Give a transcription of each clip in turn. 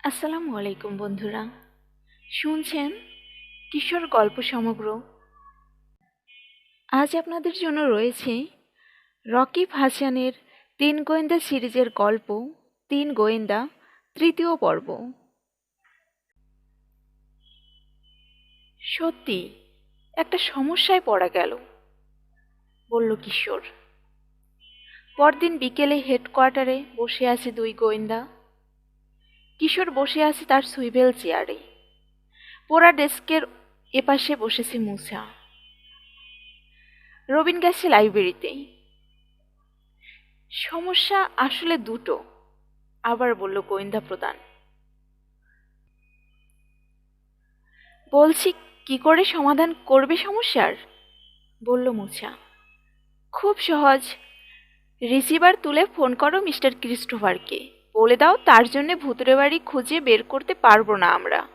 আসসালামু আলাইকুম বন্ধুরা, শুনছেন কিশোর গল্প সমগ্র। আজ আপনাদের জন্য রয়েছে রকিব হাসানের ৩ গোয়েন্দা সিরিজের গল্প ৩ গোয়েন্দা তৃতীয় পর্ব। সত্যি একটা সমস্যায় পড়া গেল, বলল কিশোর। পরদিন বিকেলে হেডকোয়ার্টারে বসে আছে ২ গোয়েন্দা। কিশোর বসে আছে তার সুইভেল চেয়ারে, পোড়া ডেস্কের এপাশে বসেছে মুসা। রবিন গেছে লাইব্রেরিতে। সমস্যা আসলে দুটো, আবার বলল গোয়েন্দা প্রধান। বলছি, কি করে সমাধান করবে সমস্যার? বলল মুছা। খুব সহজ, রিসিভার তুলে ফোন করো মিস্টার ক্রিস্টোফারকে, বলে দাও তার জন্য ভূতুরে বাড়ি খুঁজে বের করতে পারবো না আমরা।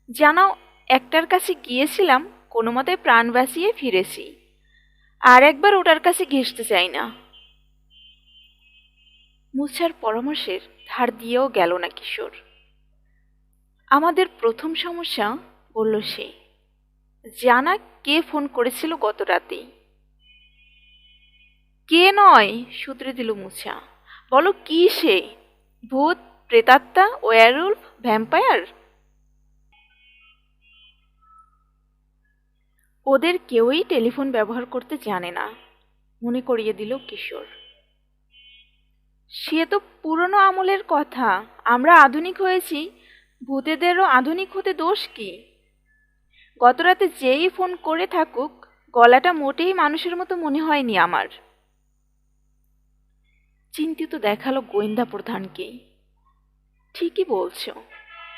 জানাও একটার কাছে গিয়েছিলাম, কোনো মতে প্রাণ বাঁচিয়ে ফিরেছি, আর একবার ওটার কাছে ঘেঁষতে চাই না। মুছার পরামর্শের ধার দিয়েও গেল না কিশোর। আমাদের প্রথম সমস্যা, বলল সে, জানা কে ফোন করেছিল গত রাতে। কে নয়, শুধরে দিল মুছা। বলো কি সে? ভূত, প্রেতাত্মা, ওয়্যারউলফ, ভ্যাম্পায়ার? ওদের কেউই টেলিফোন ব্যবহার করতে জানে না, মনে করিয়ে দিল কিশোর। সে তো পুরনো আমলের কথা, আমরা আধুনিক হয়েছি, ভূতেদেরও আধুনিক হতে দোষ কি? গতরাতে যেই ফোন করে থাকুক, গলাটা মোটেই মানুষের মতো মনে হয়নি আমার। চিন্তিত দেখালো গোয়েন্দা প্রধানকে। ঠিকই বলছো,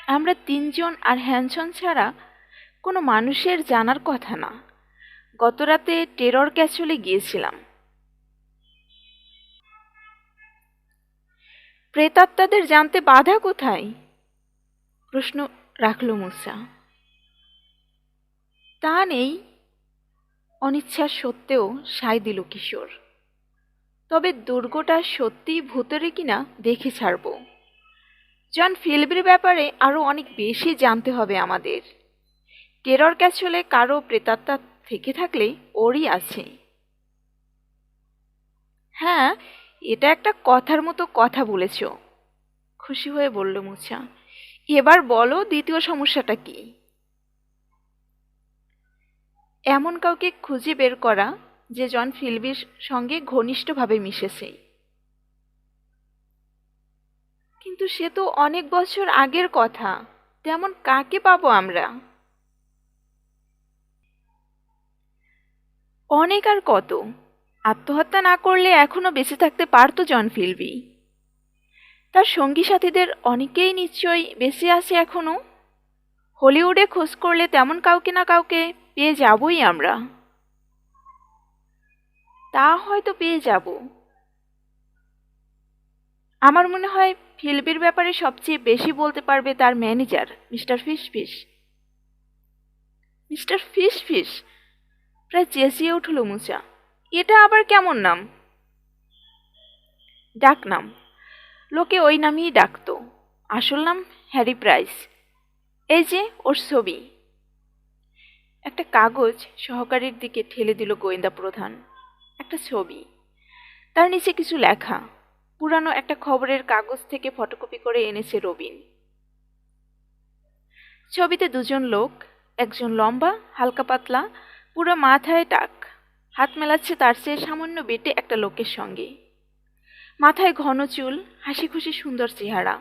আমরা ৩ জন আর হ্যানসন ছাড়া কোনো মানুষের জানার কথা না। গতরাতে টেরর ক্যাসলে গিয়েছিলাম। প্রেতাত্মাদের জানতে বাধা কোথায়? প্রশ্ন রাখল মুসা। তা নেই, অনিচ্ছার সত্ত্বেও সায় দিল কিশোর। তবে দুর্গটা সত্যিই ভূতেরে কিনা দেখে ছাড়ব। জন ফিলবির ব্যাপারে আরও অনেক বেশি জানতে হবে আমাদের। টেরর ক্যাসলে কারো প্রেতাত্মা থেকে থাকলে ওরই আছে। হ্যাঁ, এটা একটা কথার মতো কথা বলেছ, খুশি হয়ে বলল মুছা। এবার বলো দ্বিতীয় সমস্যাটা কি? এমন কাউকে খুঁজে বের করা যে জন ফিলবির সঙ্গে ঘনিষ্ঠভাবে মিশেছে। কিন্তু সে তো অনেক বছর আগের কথা, তেমন কাকে পাবো আমরা? অনেক আর কত? আত্মহত্যা না করলে এখনো বেঁচে থাকতে পারতো জন ফিলবি। তার সঙ্গী সাথীদের অনেকেই নিশ্চয়ই বেঁচে আছে এখনো। হলিউডে খোঁজ করলে তেমন কাউকে না কাউকে পেয়ে যাবই আমরা। তা হয়তো পেয়ে যাব। আমার মনে হয় ফিলবির ব্যাপারে সবচেয়ে বেশি বলতে পারবে তার ম্যানেজার মিস্টার ফিশফিশ। মিস্টার ফিশফিশ? প্রায় চেঁচিয়ে উঠল মুচা। এটা আবার কেমন নাম? ডাক নাম, লোকে ওই নামেই ডাকত। আসল নাম হ্যারি প্রাইস। এই যে ওর ছবি। একটা কাগজ সহকারীর দিকে ঠেলে দিল গোয়েন্দা প্রধান। একটা ছবি, তার নিচে কিছু লেখা। পুরানো একটা খবরের কাগজ থেকে ফটোকপি করে এনেছে রবিন। ছবিতে ২জন লোক, একজন লম্বা, হালকা পাতলা, পুরো মাথায় টাক, হাত মেলাচ্ছে তার চেয়ে সামান্য বেটে একটা লোকের সঙ্গে। মাথায় ঘন চুল, হাসি খুশি সুন্দর চেহারা।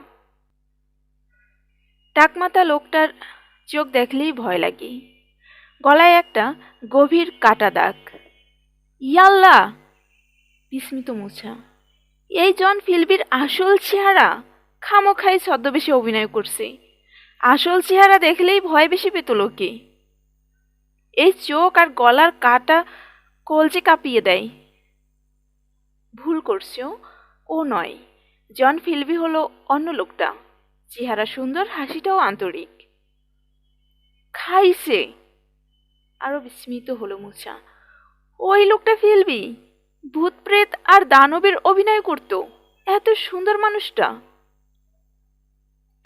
টাকমাথা লোকটার চোখ দেখলেই ভয় লাগে। গলায় একটা গভীর কাটা দাগ। ইয়াল্লা! বিস্মিত মুছা। এই জন ফিলবির আসল চেহারা? খামোখাই ছদ্মবেশে অভিনয় করছে। আসল চেহারা দেখলেই ভয় বেশি পেত লোকে। এই চোখ আর গলার কাটা কলজে কাঁপিয়ে দেয়। ভুল করছো, ও নয়। জন ফিলবি হলো অন্য লোকটা। চেহারা সুন্দর, হাসিটাও আন্তরিক। খাইছে! আরো বিস্মিত হলো মুছা। ওই লোকটা ফিলবি? ভূত প্রেত আর দানবের অভিনয় করত? এত সুন্দর মানুষটা?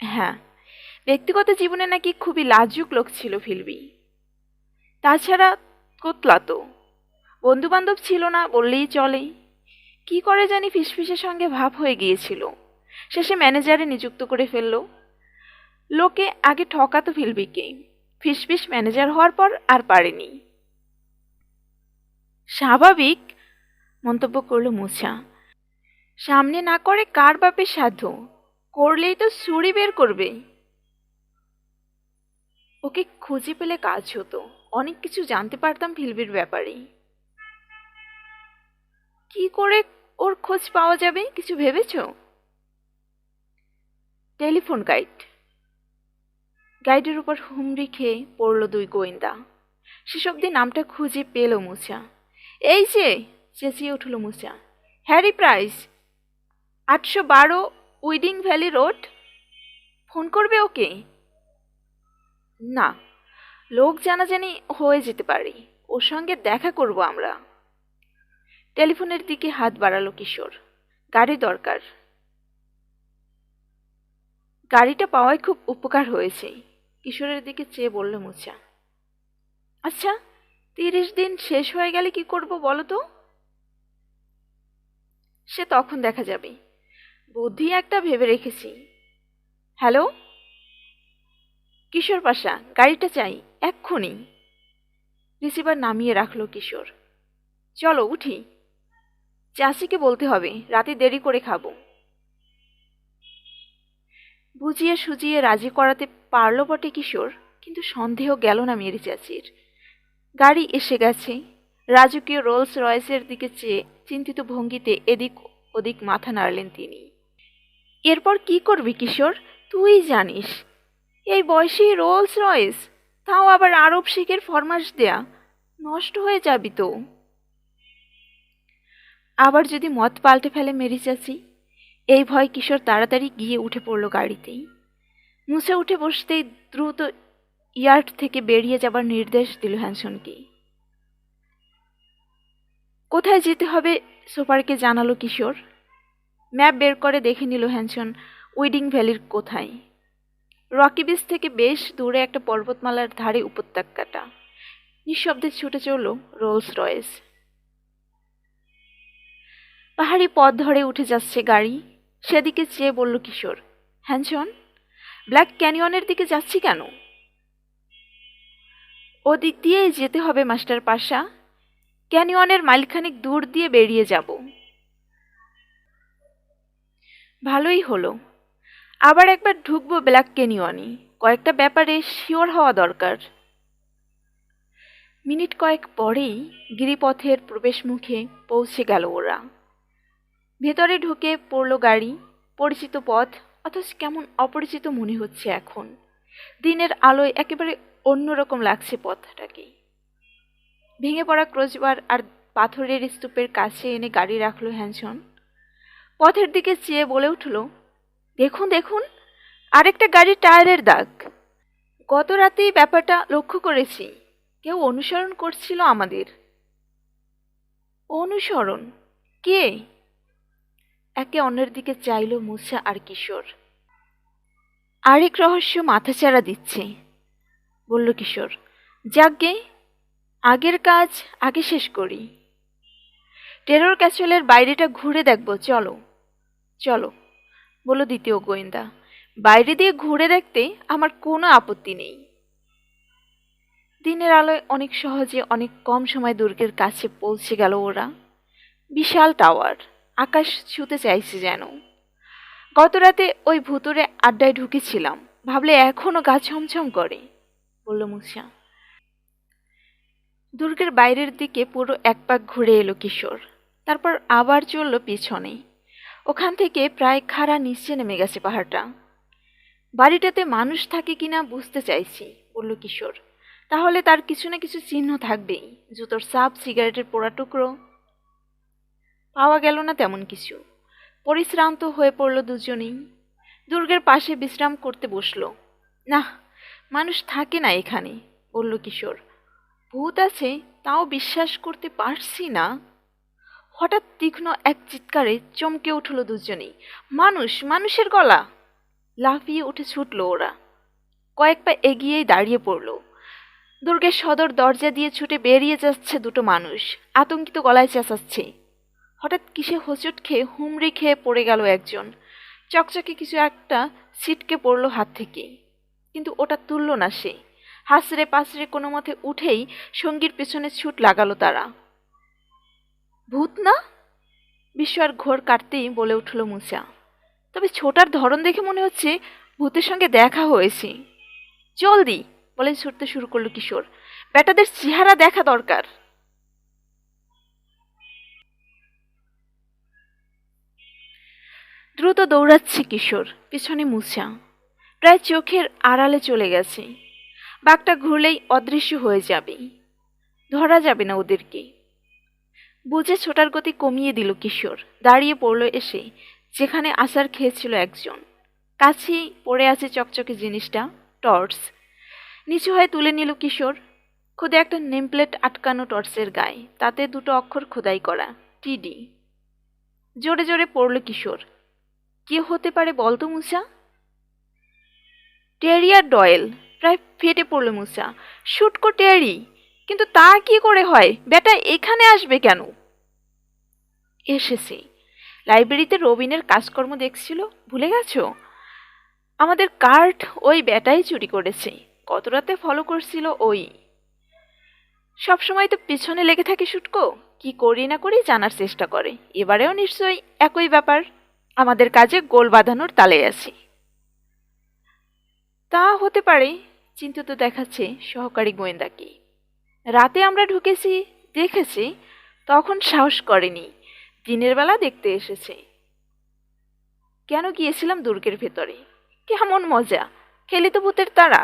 হ্যাঁ, ব্যক্তিগত জীবনে নাকি খুবই লাজুক লোক ছিল ফিলবি। তাছাড়া কোতলাতো, বন্ধুবান্ধব ছিল না বললেই চলে। কি করে জানি ফিসফিসের সঙ্গে ভাব হয়ে গিয়েছিল। শেষে ম্যানেজারে নিযুক্ত করে ফেলল। লোকে আগে ঠকাতো ফিলবিকে, ফিসফিস ম্যানেজার হওয়ার পর আর পারেনি। স্বাভাবিক, মন্তব্য করল মুছা। সামনে না করে কার বাপের সাধ্য, করলেই তো ছুরি বের করবে। ওকে খুঁজে পেলে কাজ হতো, অনেক কিছু জানতে পারতাম ফিলবির ব্যাপারে। কি করে ওর খোঁজ পাওয়া যাবে কিছু ভেবেছ? Telephone guide. গাইডের উপর হুমড়ি খেয়ে পড়ল দুই গোয়েন্দা। শেষ অব্দি নামটা খুঁজে পেল মুছা। এই যে, চেঁচিয়ে উঠল Musa, Harry Price, 812 winding valley road. Phone করবে ওকে? না, লোক জানাজানি হয়ে যেতে পারে, ওর সঙ্গে দেখা করব আমরা। টেলিফোনের দিকে হাত বাড়ালো কিশোর। গাড়ি দরকার। গাড়িটা পাওয়ায় খুব উপকার হয়েছে, কিশোরের দিকে চেয়ে বলল মুছা। আচ্ছা, 30 দিন শেষ হয়ে গেলে কি করব বলো তো? সে তখন দেখা যাবে, বুদ্ধি একটা ভেবে রেখেছি। হ্যালো, কিশোর পাশা, গাড়িটা চাই এক্ষুনি। রিসিভার নামিয়ে রাখলো কিশোর। চলো উঠি, চাষিকে বলতে হবে রাতে দেরি করে খাবো। বুঝিয়ে সুজিয়ে রাজি করাতে পারল বটে কিশোর, কিন্তু সন্দেহ গেল না মেরি চাচির। গাড়ি এসে গেছে। রাজকীয় রোলস রয়েসের দিকে চেয়ে চিন্তিত ভঙ্গিতে এদিক ওদিক মাথা নাড়লেন তিনি। এরপর কি করবি কিশোর, তুই জানিস। এই বয়সেই রোলস রয়েস, তাও আবার আরব শিখের ফরমাস দেয়া, নষ্ট হয়ে যাবি তো। আবার যদি মত পাল্টে ফেলে মেরি চাচি, এই ভয় কিশোর তাড়াতাড়ি গিয়ে উঠে পড়ল গাড়িতেই। মুছে উঠে বসতেই দ্রুত ইয়ার্ড থেকে বেরিয়ে যাবার নির্দেশ দিল হ্যানসনকে। কোথায় যেতে হবে সুপারকে জানালো কিশোর। ম্যাপ বের করে দেখে নিল হ্যানসন উইডিং ভ্যালির কোথায়। রকি বিচ থেকে বেশ দূরে একটা পর্বতমালার ধারে উপত্যকাটা। নিঃশব্দে ছুটে চলল রোলস রয়েস। পাহাড়ি পথ ধরে উঠে যাচ্ছে গাড়ি। সেদিকে চেয়ে বলল কিশোর, হ্যানসন, ব্ল্যাক ক্যানিয়নের দিকে যাচ্ছি কেন? ওদিক দিয়েই যেতে হবে মাস্টার পাশা, ক্যানিয়নের মাইলখানেক দূর দিয়ে বেরিয়ে যাব। ভালোই হলো, আবার একবার ঢুকবো ব্ল্যাক ক্যানিয়নে, কয়েকটা ব্যাপারে শিওর হওয়া দরকার। মিনিট কয়েক পরেই গিরিপথের প্রবেশ মুখে পৌঁছে গেল ওরা। ভেতরে ঢুকে পড়ল গাড়ি। পরিচিত পথ, অথচ কেমন অপরিচিত মনে হচ্ছে এখন। দিনের আলোয় একেবারে অন্যরকম লাগছে পথটাকে। ভেঙে পড়া ক্রোচবার আর পাথরের স্তূপের কাছে এনে গাড়ি রাখলো হ্যানসন। পথের দিকে চেয়ে বলে উঠল, দেখুন দেখুন, আরেকটা গাড়ির টায়ারের দাগ। গত রাতেই ব্যাপারটা লক্ষ্য করেছি, কেউ অনুসরণ করছিল আমাদের। অনুসরণ? কে? একে অন্যের দিকে চাইল মুছা আর কিশোর। আরেক রহস্য মাথাচাড়া দিচ্ছে, বলল কিশোর। যাকগে, আগের কাজ আগে শেষ করি। টেরর ক্যাসেলের বাইরেটা ঘুরে দেখব, চলো। চলো, বলল দ্বিতীয় গোয়েন্দা। বাইরে দিয়ে ঘুরে দেখতে আমার কোনো আপত্তি নেই। দিনের আলোয় অনেক সহজে অনেক কম সময় দুর্গের কাছে পৌঁছে গেল ওরা। বিশাল টাওয়ার, আকাশ ছুঁতে চাইছে যেন। গত রাতে ওই ভুতুরে আড্ডায় ঢুকেছিলাম, ভাবলে এখনো গা ছমছম করে, বলল মুছা। দুর্গের বাইরের দিকে পুরো এক পাক ঘুরে এলো কিশোর, তারপর আবার চলল পিছনে। ওখান থেকে প্রায় খাড়া নিচে নেমে গেছে পাহাড়টা। বাড়িটাতে মানুষ থাকে কিনা বুঝতে চাইছি, বলল কিশোর। তাহলে তার কিছু না কিছু চিহ্ন থাকবেই, জুতোর ছাপ, সিগারেটের পোড়া টুকরো। পাওয়া গেল না তেমন কিছু। পরিশ্রান্ত হয়ে পড়ল দুজনেই। দুর্গের পাশে বিশ্রাম করতে বসল। না, মানুষ থাকে না এখানে, বলল কিশোর। ভূত আছে তাও বিশ্বাস করতে পারছি না। হঠাৎ তীক্ষ্ণ এক চিৎকারে চমকে উঠল দুজনেই। মানুষ, মানুষের গলা! লাফিয়ে উঠে ছুটল ওরা। কয়েক পা এগিয়েই দাঁড়িয়ে পড়ল। দুর্গের সদর দরজা দিয়ে ছুটে বেরিয়ে যাচ্ছে দুটো মানুষ, আতঙ্কিত গলায় চেঁচাচ্ছে। হঠাৎ কিসে হোঁচট খেয়ে হুমড়ি খেয়ে পড়ে গেল একজন। চকচকে কিছু একটা ছিটকে পড়ল হাত থেকে, কিন্তু ওটা তুলল না সে। হাসরে পাসরে কোনো মতে উঠেই সঙ্গীর পেছনে ছুট লাগালো তারা। ভূত না? বিস্ময়ের ঘোর কাটতেই বলে উঠল মুসা। তবে ছোটার ধরন দেখে মনে হচ্ছে ভূতের সঙ্গে দেখা হয়েছে। জলদি বলে ছুটতে শুরু করলো কিশোর। বেটাদের চেহারা দেখা দরকার। দ্রুত দৌড়াচ্ছে কিশোর, পিছনে মুসা। প্রায় চোখের আড়ালে চলে গেছে। বাঘটা ঘুরলেই অদৃশ্য হয়ে যাবে, ধরা যাবে না ওদেরকে। বুঝে ছোটার গতি কমিয়ে দিল কিশোর। দাঁড়িয়ে পড়ল এসে যেখানে আছার খেয়েছিল একজন। কাছেই পড়ে আছে চকচকে জিনিসটা, টর্চ। নিচু হয়ে তুলে নিল কিশোর। খুদে একটা নেমপ্লেট আটকানো টর্চের গায়ে, তাতে দুটো অক্ষর খোদাই করা, টিডি। জোরে জোরে পড়ল কিশোর। কে হতে পারে বলতো মুসা? Terrier Doyle. প্রায় ফেটে পড়ল মুসা। শুটকো টেরি? কিন্তু তা কি করে হয়? বেটা এখানে আসবে কেন? এসেছে। লাইব্রেরিতে রবিনের কাজকর্ম দেখছিল, ভুলে গেছো? আমাদের কার্ড ওই বেটাই চুরি করেছে। কত রাতে ফলো করছিল ওই। সবসময় তো পিছনে লেগে থাকে শুটকো, কি করি না করি জানার চেষ্টা করে। এবারেও নিশ্চয়ই একই ব্যাপার, আমাদের কাজে গোল বাঁধানোর তালে আছে। তা হতে পারে, চিন্তিত দেখাচ্ছে সহকারী গোয়েন্দাকে। রাতে আমরা ঢুকেছি, দেখেছি, তখন সাহস করেনি। দিনের বেলা দেখতে এসেছে। কেন গিয়েছিলাম দুর্গের ভেতরে? কেমন মজা, খেলি তো ভূতের তারা।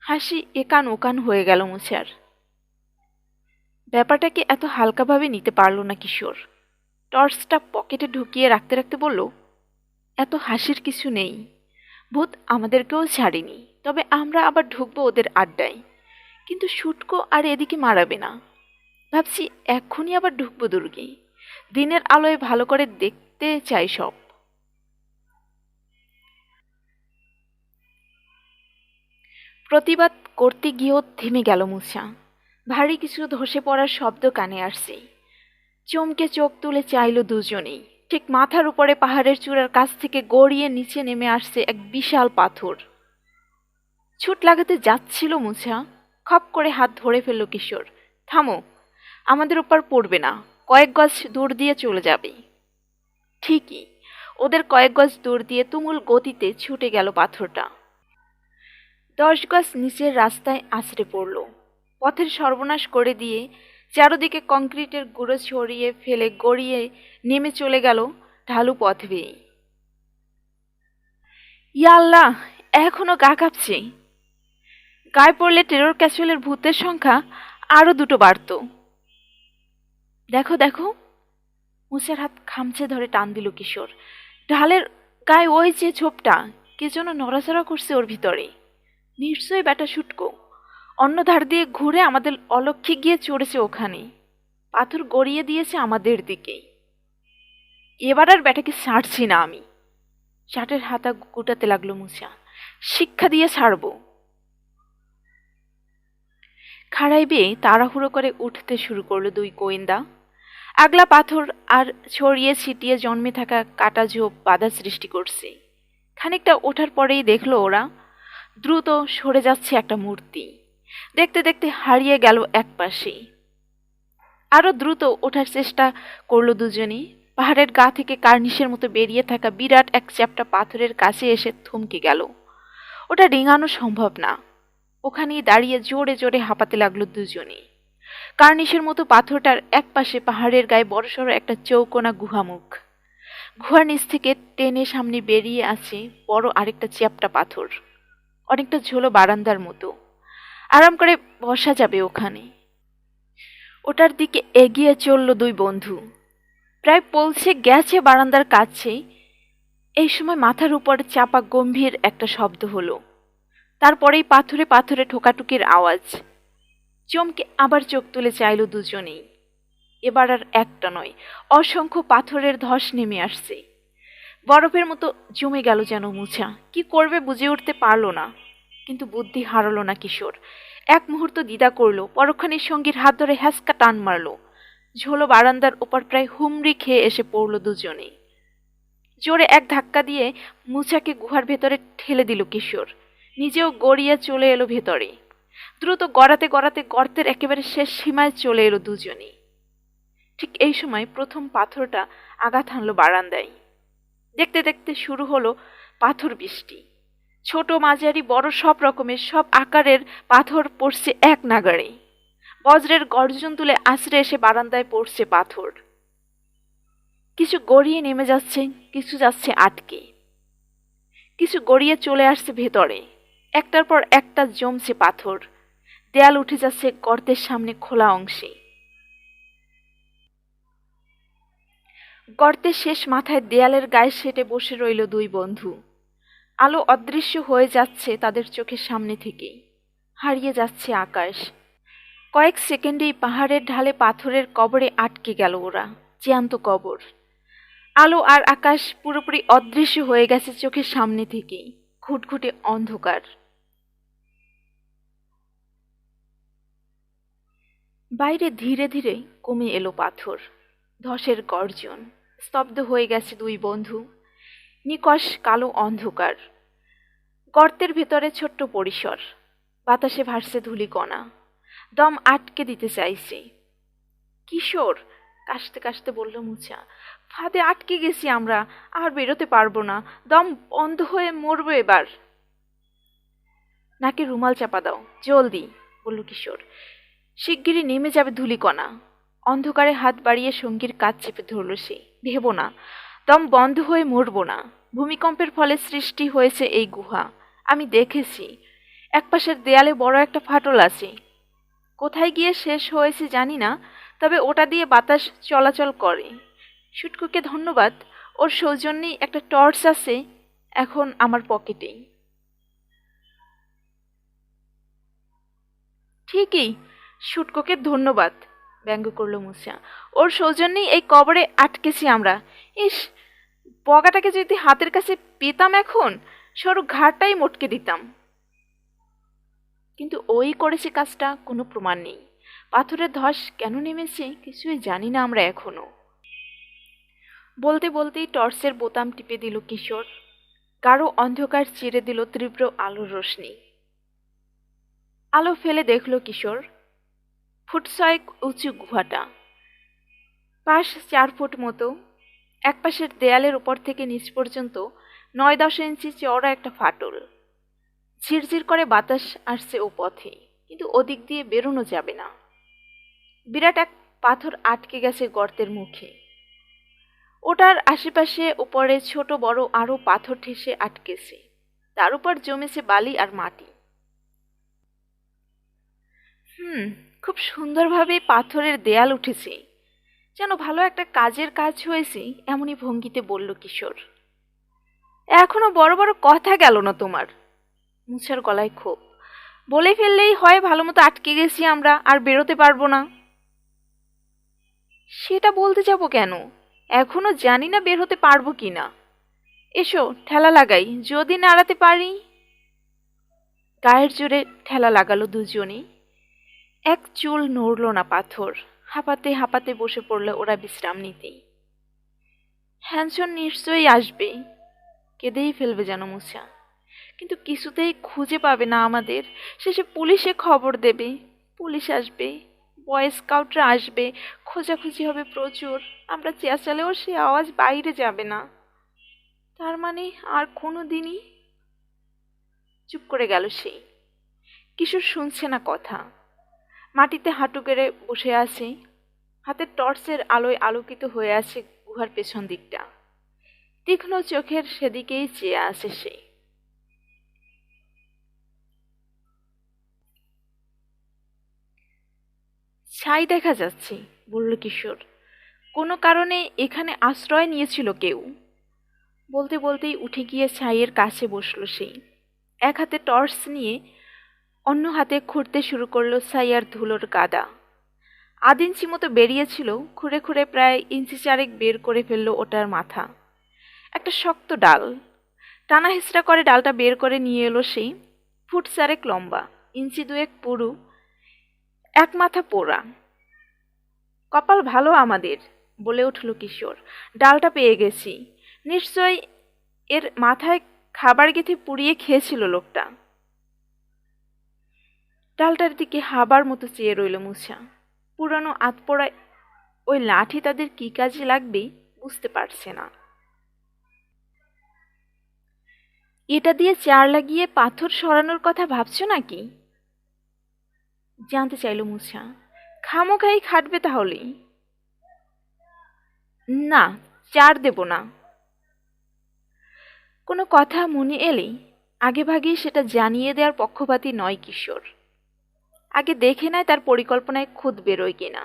হাসি একান ওকান হয়ে গেল মুছার। ব্যাপারটাকে এত হালকাভাবে নিতে পারল না কিশোর। টর্চটা পকেটে ঢুকিয়ে রাখতে রাখতে বলল, এত হাসির কিছু নেই। ভূত আমাদেরকেও ছাড়েনি, তবে আমরা আবার ঢুকবো ওদের আড্ডায়। কিন্তু শুটকো আর এদিকে মারাবে না। ভাবছি এক্ষুনি আবার ঢুকবো দুর্গে। দিনের আলোয় ভালো করে দেখতে চাই সব। প্রতিবাদ করতে গিয়েও থেমে গেল মুসা। ভারী কিছু ধসে পড়ার শব্দ কানে আসছে। চমকে চোখ তুলে চাইল দুজনেই। ঠিক মাথার উপরে পাহাড়ের চূড়ার কাছ থেকে গড়িয়ে নিচে নেমে আসছে এক বিশাল পাথর। ছুট লাগাতে যাচ্ছিল মুসা, খপ করে হাত ধরে ফেলল কিশোর। থামো, আমাদের উপর পড়বে না, কয়েক গজ দূর দিয়ে চলে যাবে। ঠিকই, ওদের কয়েক গজ দূর দিয়ে তুমুল গতিতে ছুটে গেল পাথরটা। 10 গজ নিচের রাস্তায় আছড়ে পড়ল। পথের সর্বনাশ করে দিয়ে চারদিকে কংক্রিটের গুঁড়ো ছড়িয়ে ফেলে গড়িয়ে নেমে চলে গেল ঢালু পথ বেয়ে। ইয়া আল্লাহ, এখনো গা কাঁপছে। গায়ে পড়লে টেরর ক্যাসেলের ভূতের সংখ্যা আরো দুটো বাড়ত। দেখো দেখো, মুসার হাত খামচে ধরে টান দিল কিশোর। ঢালের গায়ে ওই যে ঝোপটা, কে যেন নড়াচড়া করছে ওর ভিতরে। নিশ্চয়ই ব্যাটা শুটকো। অন্য ধার দিয়ে ঘুরে আমাদের অলক্ষ্যে গিয়ে চড়েছে ওখানে। পাথর গড়িয়ে দিয়েছে আমাদের দিকেই। এবার আর ব্যাটাকে ছাড়ছি না আমি। শার্টের হাতা গুটাতে লাগলো মুসা। শিক্ষা দিয়ে ছাড়বো। খাড়াই বেয়ে তাড়াহুড়ো করে উঠতে শুরু করলো দুই গোয়েন্দা। আগলা পাথর আর ছড়িয়ে ছিটিয়ে জন্মে থাকা কাটা ঝোপ বাধা সৃষ্টি করছে। খানিকটা ওঠার পরেই দেখলো ওরা দ্রুত সরে যাচ্ছে একটা মূর্তি। দেখতে দেখতে হারিয়ে গেল এক পাশে। আরো দ্রুত ওঠার চেষ্টা করলো দুজনেই। পাহাড়ের গা থেকে কার্নিশের মতো বেরিয়ে থাকা বিরাট এক চ্যাপ্টা পাথরের কাছে এসে থমকে গেল। ওটা ডিঙানো সম্ভব না। ওখানেই দাঁড়িয়ে জোরে জোরে হাঁপাতে লাগলো দুজনেই। কার্নিশের মতো পাথরটার এক পাশে পাহাড়ের গায়ে বড়সড় একটা চৌকোনা গুহামুখ। গুহার নিচ থেকে টেনে সামনে বেরিয়ে আছে বড় আরেকটা চ্যাপ্টা পাথর, অনেকটা ঝোলো বারান্দার মতো। আরাম করে বসা যাবে ওখানে। ওটার দিকে এগিয়ে চলল দুই বন্ধু। প্রায় পৌঁছে গেছে বারান্দার কাছে, এই সময় মাথার উপর চাপা গম্ভীর একটা শব্দ হলো। তারপরেই পাথরে পাথরে ঠোকাটুকির আওয়াজ। চমকে আবার চোখ তুলে চাইল দুজনেই। এবার আর একটা নয়, অসংখ্য পাথরের ধস নেমে আসছে। বরফের মতো জমে গেল যেন মুছা। কি করবে বুঝে উঠতে পারল না, কিন্তু বুদ্ধি হারালো না কিশোর। এক মুহূর্ত দ্বিধা করলো, পরক্ষণে সঙ্গীর হাত ধরে হ্যাঁচকা টান মারলো। ঝোলো বারান্দার ওপর প্রায় হুমড়ি খেয়ে এসে পড়ল দুজনেই। জোরে এক ধাক্কা দিয়ে মুছাকে গুহার ভেতরে ঠেলে দিল কিশোর। নিজেও গড়িয়ে চলে এলো ভেতরে। দ্রুত গড়াতে গড়াতে গর্তের একেবারে শেষ সীমায় চলে এলো দুজনেই। ঠিক এই সময় প্রথম পাথরটা আঘাত হানলো বারান্দায়। দেখতে দেখতে শুরু হলো পাথর বৃষ্টি। ছোট মাঝারি বড় সব রকমের সব আকারের পাথর পড়ছে এক নাগাড়ে। বজ্রের গর্জন তুলে আছড়ে এসে বারান্দায় পড়ছে পাথর। কিছু গড়িয়ে নেমে যাচ্ছে, কিছু যাচ্ছে আটকে, কিছু গড়িয়ে চলে আসছে ভেতরে। একটার পর একটা জমছে পাথর। দেয়াল উঠে যাচ্ছে গর্তের সামনে খোলা অংশে। গর্তের শেষ মাথায় দেয়ালের গায়ে সেটে বসে রইল দুই বন্ধু। আলো অদৃশ্য হয়ে যাচ্ছে তাদের চোখের সামনে থেকেই। হারিয়ে যাচ্ছে আকাশ। কয়েক সেকেন্ডেই পাহাড়ের ঢালে পাথরের কবরে আটকে গেল ওরা, জ্যান্ত কবর। আলো আর আকাশ পুরোপুরি অদৃশ্য হয়ে গেছে চোখের সামনে থেকেই। ঘুটঘুটে অন্ধকার। বাইরে ধীরে ধীরে কমে এলো পাথর। ধসের গর্জন। স্তব্ধ হয়ে গেছে দুই বন্ধু। নিকষ কালো অন্ধকার। গর্তের ভেতরে ছোট্ট পরিসর। বাতাসে ভাসছে ধূলিকণা। দম আটকে দিতে চাইছে। কিশোর, কাশতে কাশতে বলল মুছা, ফাঁদে আটকে গেছি আমরা, আর বেরোতে পারবো না। দম বন্ধ হয়ে মরবো এবার। নাকে রুমাল চাপা দাও, জলদি, বলল কিশোর। শিগগিরই নেমে যাবে ধূলিকণা। অন্ধকারে হাত বাড়িয়ে সঙ্গীর কাঁধ চেপে ধরল সে। ভেবো না, দম বন্ধ হয়ে মরবো না। ভূমিকম্পের ফলে সৃষ্টি হয়েছে এই গুহা। আমি দেখেছি। একপাশের দেয়ালে বড় একটা ফাটল আছে। কোথায় গিয়ে শেষ হয়েছে জানি না, তবে ওটা দিয়ে বাতাস চলাচল করে। শুটকুকে ধন্যবাদ, ওর সৌজন্যেই একটা টর্চ আছে এখন আমার পকেটেই। ঠিকই, শুটকোকে ধন্যবাদ, ব্যঙ্গ করল মুছা। ওর সৌজন্যেই এই কবরে আটকেছি আমরা। ইস, বগাটাকে যদি হাতের কাছে পেতাম এখন, সরু ঘাড়টাই মটকে দিতাম। কিন্তু ওই করেছে কাজটা, কোনো প্রমাণ নেই। পাথরের ধস কেন নেমেছে কিছুই জানি না আমরা এখনো। বলতে বলতেই টর্চের বোতাম টিপে দিল কিশোর। গাঢ় অন্ধকার চিরে দিল তীব্র আলোর রোশনি। আলো ফেলে দেখল কিশোর, ফুট 6 উঁচু গুহাটা। পাশ 4 ফুট মতো। একপাশের দেয়ালের উপর থেকে নিচ পর্যন্ত 9-10 ইঞ্চি চওড়া একটা ফাটল। ঝিরঝির করে বাতাস আসছে ও পথে, কিন্তু ওদিক দিয়ে বেরোনো যাবে না। বিরাট এক পাথর আটকে গেছে গর্তের মুখে। ওটার আশেপাশে উপরে ছোট বড় আরো পাথর ঠেসে আটকেছে। তার উপর জমেছে বালি আর মাটি। খুব সুন্দরভাবে পাথরের দেয়াল উঠেছে, যেন ভালো একটা কাজের কাজ হয়েছে, এমনই ভঙ্গিতে বলল কিশোর। এখনো বড় বড় কথা গেল না তোমার? মুছার গলায় ক্ষোভ। বলে ফেললেই হয় ভালো মতো আটকে গেছি আমরা, আর বেরোতে পারবো না। সেটা বলতে যাব কেন? এখনো জানি না বের হতে পারবো কিনা। এসো ঠেলা লাগাই, যদি নাড়াতে পারি। গায়ের জোরে ঠেলা লাগালো দুজনেই। এক চুল নড়ল না পাথর। হাঁপাতে হাঁপাতে বসে পড়ল ওরা বিশ্রাম নিতেই। হ্যানসন নিশ্চয়ই আসবে, কেঁদেই ফেলবে যেন মুছা। কিন্তু কিছুতেই খুঁজে পাবে না আমাদের। শেষে পুলিশে খবর দেবে, পুলিশ আসবে, বয় স্কাউটরা আসবে, খোঁজাখুঁজি হবে প্রচুর। আমরা চেঁচালেও সে আওয়াজ বাইরে যাবে না। তার মানে আর কোনো দিনই। চুপ করে গেল সে। কিশোর শুনছে না কথা। মাটিতে হাঁটু গেড়ে বসে আছে। হাতের টর্চের আলোয় আলোকিত হয়ে আছে গুহার পেছন দিকটা। তীক্ষ্ণ চোখের সেদিকেই চেয়ে আছে সে। ছাই দেখা যাচ্ছে, বলল কিশোর। কোনো কারণে এখানে আশ্রয় নিয়েছিল কেউ। বলতে বলতেই উঠে গিয়ে ছাইয়ের কাছে বসল সে। এক হাতে টর্চ নিয়ে অন্য হাতে খুঁড়তে শুরু করলো ছাইয়ার ধুলোর গাদা। 1/2 ইঞ্চি মতো বেরিয়েছিল, খুঁড়ে খুঁড়ে প্রায় 1 ইঞ্চি 4 বের করে ফেলল ওটার মাথা। একটা শক্ত ডাল। টানা হেঁচড়া করে ডালটা বের করে নিয়ে এলো সেই। ফুট 4 লম্বা, ইঞ্চি 2 পুরু, এক মাথা পোড়া। কপাল ভালো আমাদের, বলে উঠল কিশোর। ডালটা পেয়ে গেছি। নিশ্চয় এর মাথায় খাবার গেঁথে পুড়িয়ে খেয়েছিল লোকটা। ডালটার দিকে হাবার মতো চেয়ে রইল মুছা। পুরানো আতপোড়া ওই লাঠি তাদের কি কাজে লাগবে বুঝতে পারছে না। এটা দিয়ে চার লাগিয়ে পাথর সরানোর কথা ভাবছো নাকি? জানতে চাইল মুছা। খামোখাই খাটবে তাহলে? না, চার দেব না। কোনো কথা মনে এলেই আগেভাগেই সেটা জানিয়ে দেওয়ার পক্ষপাতী নয় কিশোর। আগে দেখে নেয় তার পরিকল্পনায় খুদ বেরোয় কিনা,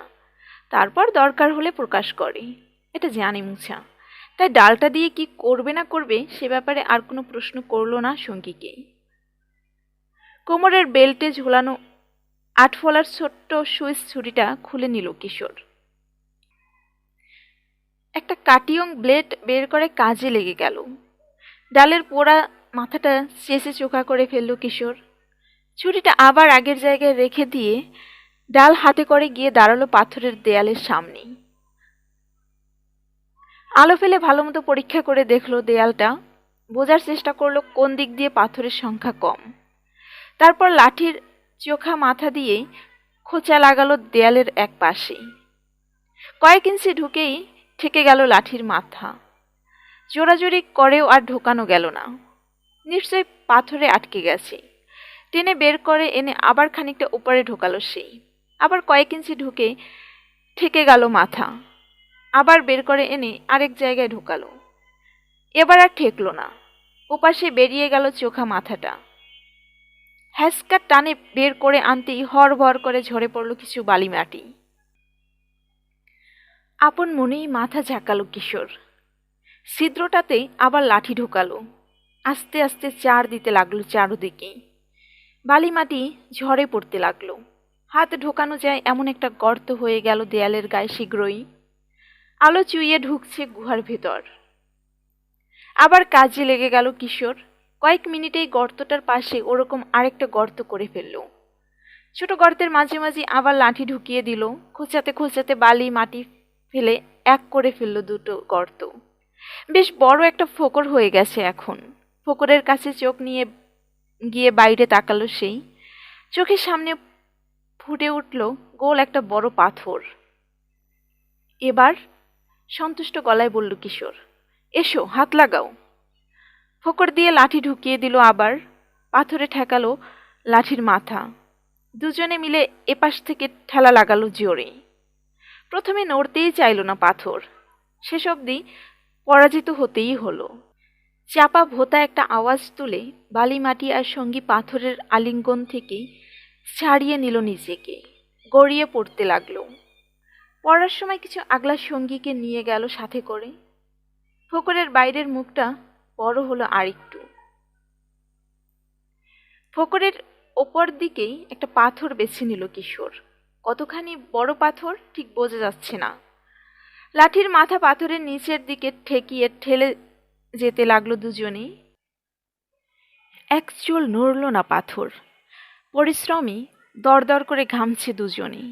তারপর দরকার হলে প্রকাশ করে। এটা জানে মুছা। তাই ডালটা দিয়ে কি করবে না করবে সে ব্যাপারে আর কোনো প্রশ্ন করল না সঙ্গীকে। কোমরের বেল্টে ঝোলানো 8 ফলার ছোট্ট সুইচ ছুরিটা খুলে নিল কিশোর। একটা কাটিয়ং ব্লেড বের করে কাজে লেগে গেল। ডালের পোড়া মাথাটা চেঁচে চোখা করে ফেলল কিশোর। ছুরিটা আবার আগের জায়গায় রেখে দিয়ে ডাল হাতে করে গিয়ে দাঁড়ালো পাথরের দেয়ালের সামনে। আলো ফেলে ভালো মতো পরীক্ষা করে দেখলো দেয়ালটা। বোঝার চেষ্টা করলো কোন দিক দিয়ে পাথরের সংখ্যা কম। তারপর লাঠির চোখা মাথা দিয়ে খোঁচা লাগালো দেয়ালের এক পাশে। কয়েক ইঞ্চি ঢুকেই ঠেকে গেল লাঠির মাথা। জোরাজোরি করেও আর ঢোকানো গেল না। নিশ্চয়ই পাথরে আটকে গেছে। টেনে বের করে এনে আবার খানিকটা উপরে ঢোকালো সেই। আবার কয়েক ইঞ্চি ঢুকে ঠেকে গেল মাথা। আবার বের করে এনে আরেক জায়গায় ঢোকালো। এবার আর ঠেকলো না। ওপাশে বেরিয়ে গেল চোখা মাথাটা। হ্যাসকার টানে বের করে আনতেই হড়বড় করে ঝরে পড়ল কিছু বালি মাটি। আপন মনেই মাথা ঝাঁকালো কিশোর। ছিদ্রটাতে আবার লাঠি ঢোকালো। আস্তে আস্তে চার দিতে লাগলো চারদিকে। বালি মাটি ঝরে পড়তে লাগলো। হাত ঢোকানো যায় এমন একটা গর্ত হয়ে গেল দেয়ালের গায়ে শীঘ্রই। আলো চুইয়ে ঢুকছে গুহার ভেতর। আবার কাজে লেগে গেল কিশোর। কয়েক মিনিটেই গর্তটার পাশে ওরকম আরেকটা গর্ত করে ফেলল। ছোট গর্তের মাঝে মাঝে আবার লাঠি ঢুকিয়ে দিল। খোঁচাতে খোঁচাতে বালি মাটি ফেলে এক করে ফেলল দুটো গর্ত। বেশ বড় একটা ফোকর হয়ে গেছে এখন। ফোকরের কাছে চোখ নিয়ে গিয়ে বাইরে তাকালো সেই। চোখের সামনে ফুটে উঠল গোল একটা বড় পাথর। এবার সন্তুষ্ট গলায় বলল কিশোর, এসো হাত লাগাও। ফোকর দিয়ে লাঠি ঢুকিয়ে দিল আবার। পাথরে ঠেকালো লাঠির মাথা। দুজনে মিলে এপাশ থেকে ঠেলা লাগালো জোরে। প্রথমে নড়তেই চাইল না পাথর। শেষ অবধি পরাজিত হতেই হলো। চাপা ভোতা একটা আওয়াজ তুলে বালি মাটি আর সঙ্গী পাথরের আলিঙ্গন থেকে ছাড়িয়ে নিল নিজেকে। গড়িয়ে পড়তে লাগলো। পড়ার সময় কিছু আগলা সঙ্গীকে নিয়ে গেল সাথে করে। ফোকরের বাইরের মুখটা বড় হলো আরেকটু। ফোকরের ওপর দিকেই একটা পাথর বেছে নিল কিশোর। কতখানি বড় পাথর ঠিক বোঝা যাচ্ছে না। লাঠির মাথা পাথরের নিচের দিকে ঠেকিয়ে ঠেলে যেতে লাগলো দুজনেই। এক চুল নড়ল না পাথর। পরিশ্রমী দরদর করে ঘামছে দুজনেই।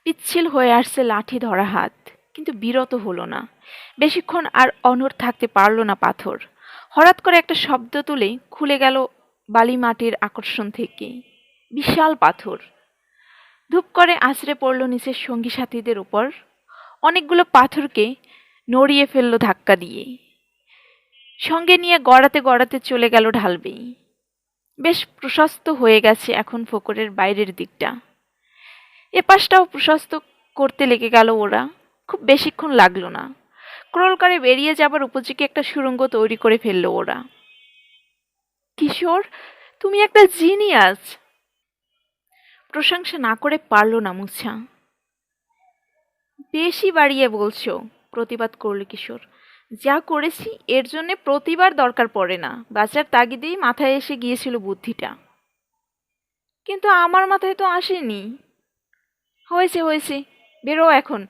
পিচ্ছিল হয়ে আসছে লাঠি ধরা হাত, কিন্তু বিরত হলো না। বেশিক্ষণ আর অনড় থাকতে পারল না পাথর। হঠাৎ করে একটা শব্দ তুলে খুলে গেল বালি মাটির আকর্ষণ থেকে। বিশাল পাথর ধূপ করে আছড়ে পড়ল নিচের সঙ্গী সাথীদের উপর। অনেকগুলো পাথরকে নড়িয়ে ফেলল ধাক্কা দিয়ে। সঙ্গে নিয়ে গড়াতে গড়াতে চলে গেল ঢালবেই। বেশ প্রশস্ত হয়ে গেছে এখন ফোকরের বাইরের দিকটা। এপাশটাও প্রশস্ত করতে লেগে গেল ওরা। খুব বেশিক্ষণ লাগলো না। ক্রল করে বেরিয়ে যাবার উপযোগী একটা সুড়ঙ্গ তৈরি করে ফেলল ওরা। কিশোর, তুমি একটা জিনিয়াস। প্রশংসা না করে পারল না মুছা। বেশি বাড়িয়ে বলছো, প্রতিবাদ করল কিশোর। যা করেছি এর জন্যে প্রতিবার দরকার পড়ে না। বাঁচার তাগিদেই মাথায় এসে গিয়েছিল বুদ্ধিটা। কিন্তু আমার মাথায় তো আসেনি। হয়েছে হয়েছে, বেরো এখন।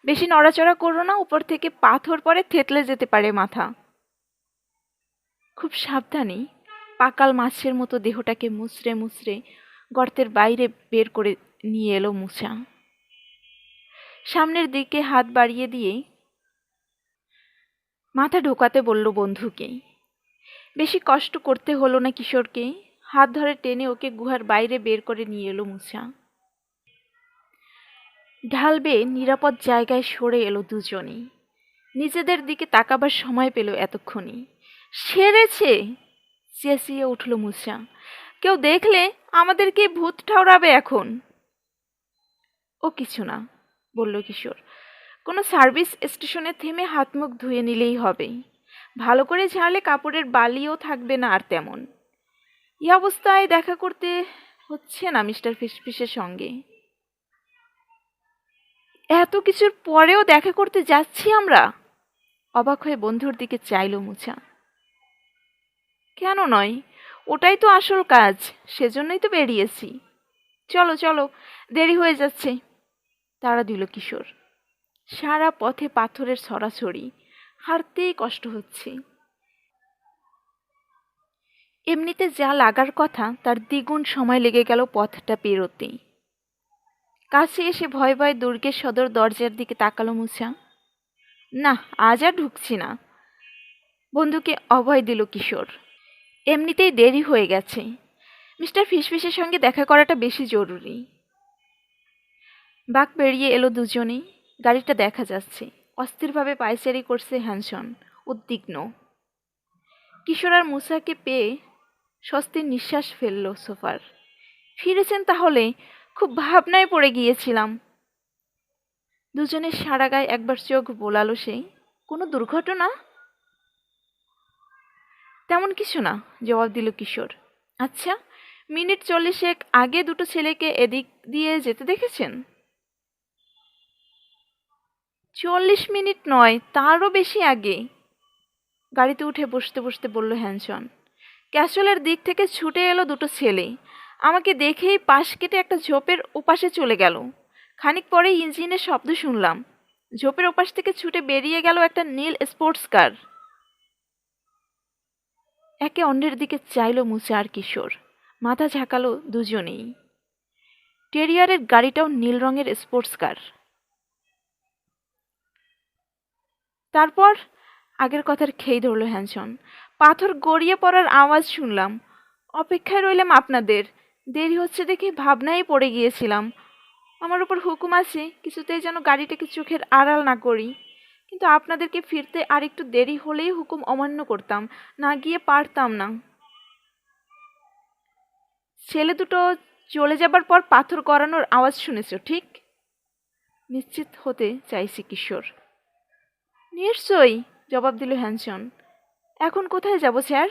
বেশি নড়াচড়া করো না, উপর থেকে পাথর পরে থেতলে যেতে পারে মাথা। খুব সাবধানে পাকাল মাছের মতো দেহটাকে মুচড়ে মুচড়ে গর্তের বাইরে বের করে নিয়ে এলো মুছা। সামনের দিকে হাত বাড়িয়ে দিয়ে মাথা ঢোকাতে বলল বন্ধুকে। বেশি কষ্ট করতে হলো না কিশোরকে। হাত ধরে টেনে ওকে গুহার বাইরে বের করে নিয়ে এলো মুছা। ঢাল বেয়ে নিরাপদ জায়গায় সরে এলো দুজনেই। নিজেদের দিকে তাকাবার সময় পেল এতক্ষণে। সেরেছে, চেঁচিয়ে উঠল মুছা। কেউ দেখলে আমাদেরকে ভূত ঠাউরাবে এখন। ও কিছু না, বলল কিশোর। কোনো সার্ভিস স্টেশনে থেমে হাত মুখ ধুয়ে নিলেই হবে। ভালো করে ঝাড়লে কাপড়ের বালিও থাকবে না আর তেমন। এই অবস্থায় দেখা করতে হচ্ছে না মিস্টার ফিসফিসের সঙ্গে। এত কিছুর পরেও দেখা করতে যাচ্ছি আমরা? অবাক হয়ে বন্ধুর দিকে চাইল মুছা। কেন নয়, ওটাই তো আসল কাজ, সেজন্যই তো বেরিয়েছি। চলো চলো, দেরি হয়ে যাচ্ছে, তাড়া দিল কিশোর। সারা পথে পাথরের ছড়াছড়ি, হাঁটতেই কষ্ট হচ্ছে। এমনিতে যা লাগার কথা তার দ্বিগুণ সময় লেগে গেল পথটা পেরোতে। কাছে এসে ভয় ভয় দুর্গের সদর দরজার দিকে তাকালো মুছা। না, আজ আর ঢুকছি না, বন্ধুকে অভয় দিল কিশোর। এমনিতেই দেরি হয়ে গেছে, মিস্টার ফিসফিসের সঙ্গে দেখা করাটা বেশি জরুরি। বাঁক পেরিয়ে এলো দুজনেই। গাড়িটা দেখা যাচ্ছে। অস্থিরভাবে পায়চারি করছে হ্যানসন, উদ্বিগ্ন। কিশোর আর মুসাকে পেয়ে স্বস্তির নিঃশ্বাস ফেলল সোফার। ফিরেছেন তাহলে? খুব ভাবনায় পড়ে গিয়েছিলাম। দুজনের সারা গায়ে একবার চোখ বোলালো সে। কোনো দুর্ঘটনা? তেমন কিছু না, জবাব দিল কিশোর। আচ্ছা, মিনিট 40 আগে দুটো ছেলেকে এদিক দিয়ে যেতে দেখেছেন? 40 মিনিট নয়, তারও বেশি আগে। গাড়িতে উঠে বসতে বসতে বলল হ্যানসন। ক্যাসলের দিক থেকে ছুটে এলো দুটো ছেলে। আমাকে দেখেই পাশ কেটে একটা ঝোপের ওপাশে চলে গেল। খানিক পরেই ইঞ্জিনের শব্দ শুনলাম। ঝোপের ওপাশ থেকে ছুটে বেরিয়ে গেল একটা নীল স্পোর্টস কার। একে অন্যের দিকে চাইল মুছা আর কিশোর। মাথা ঝাঁকালো দুজনেই। টেরিয়ারের গাড়িটাও নীল রঙের স্পোর্টস কার। তারপর আগের কথার খেই ধরল হ্যানসন। পাথর গড়িয়ে পড়ার আওয়াজ শুনলাম। অপেক্ষায় রইলাম আপনাদের। দেরি হচ্ছে দেখে ভাবনায় পড়ে গিয়েছিলাম। আমার উপর হুকুম আছে কিছুতেই যেন গাড়িটাকে চোখের আড়াল না করি, কিন্তু আপনাদেরকে ফিরতে আর একটু দেরি হলেই হুকুম অমান্য করতাম, না গিয়ে পারতাম না। ছেলে দুটো চলে যাবার পর পাথর গড়ানোর আওয়াজ শুনেছ, ঠিক? নিশ্চিত হতে চাইছে কিশোর। নিশ্চয়ই, জবাব দিল হ্যানসন। এখন কোথায় যাব স্যার?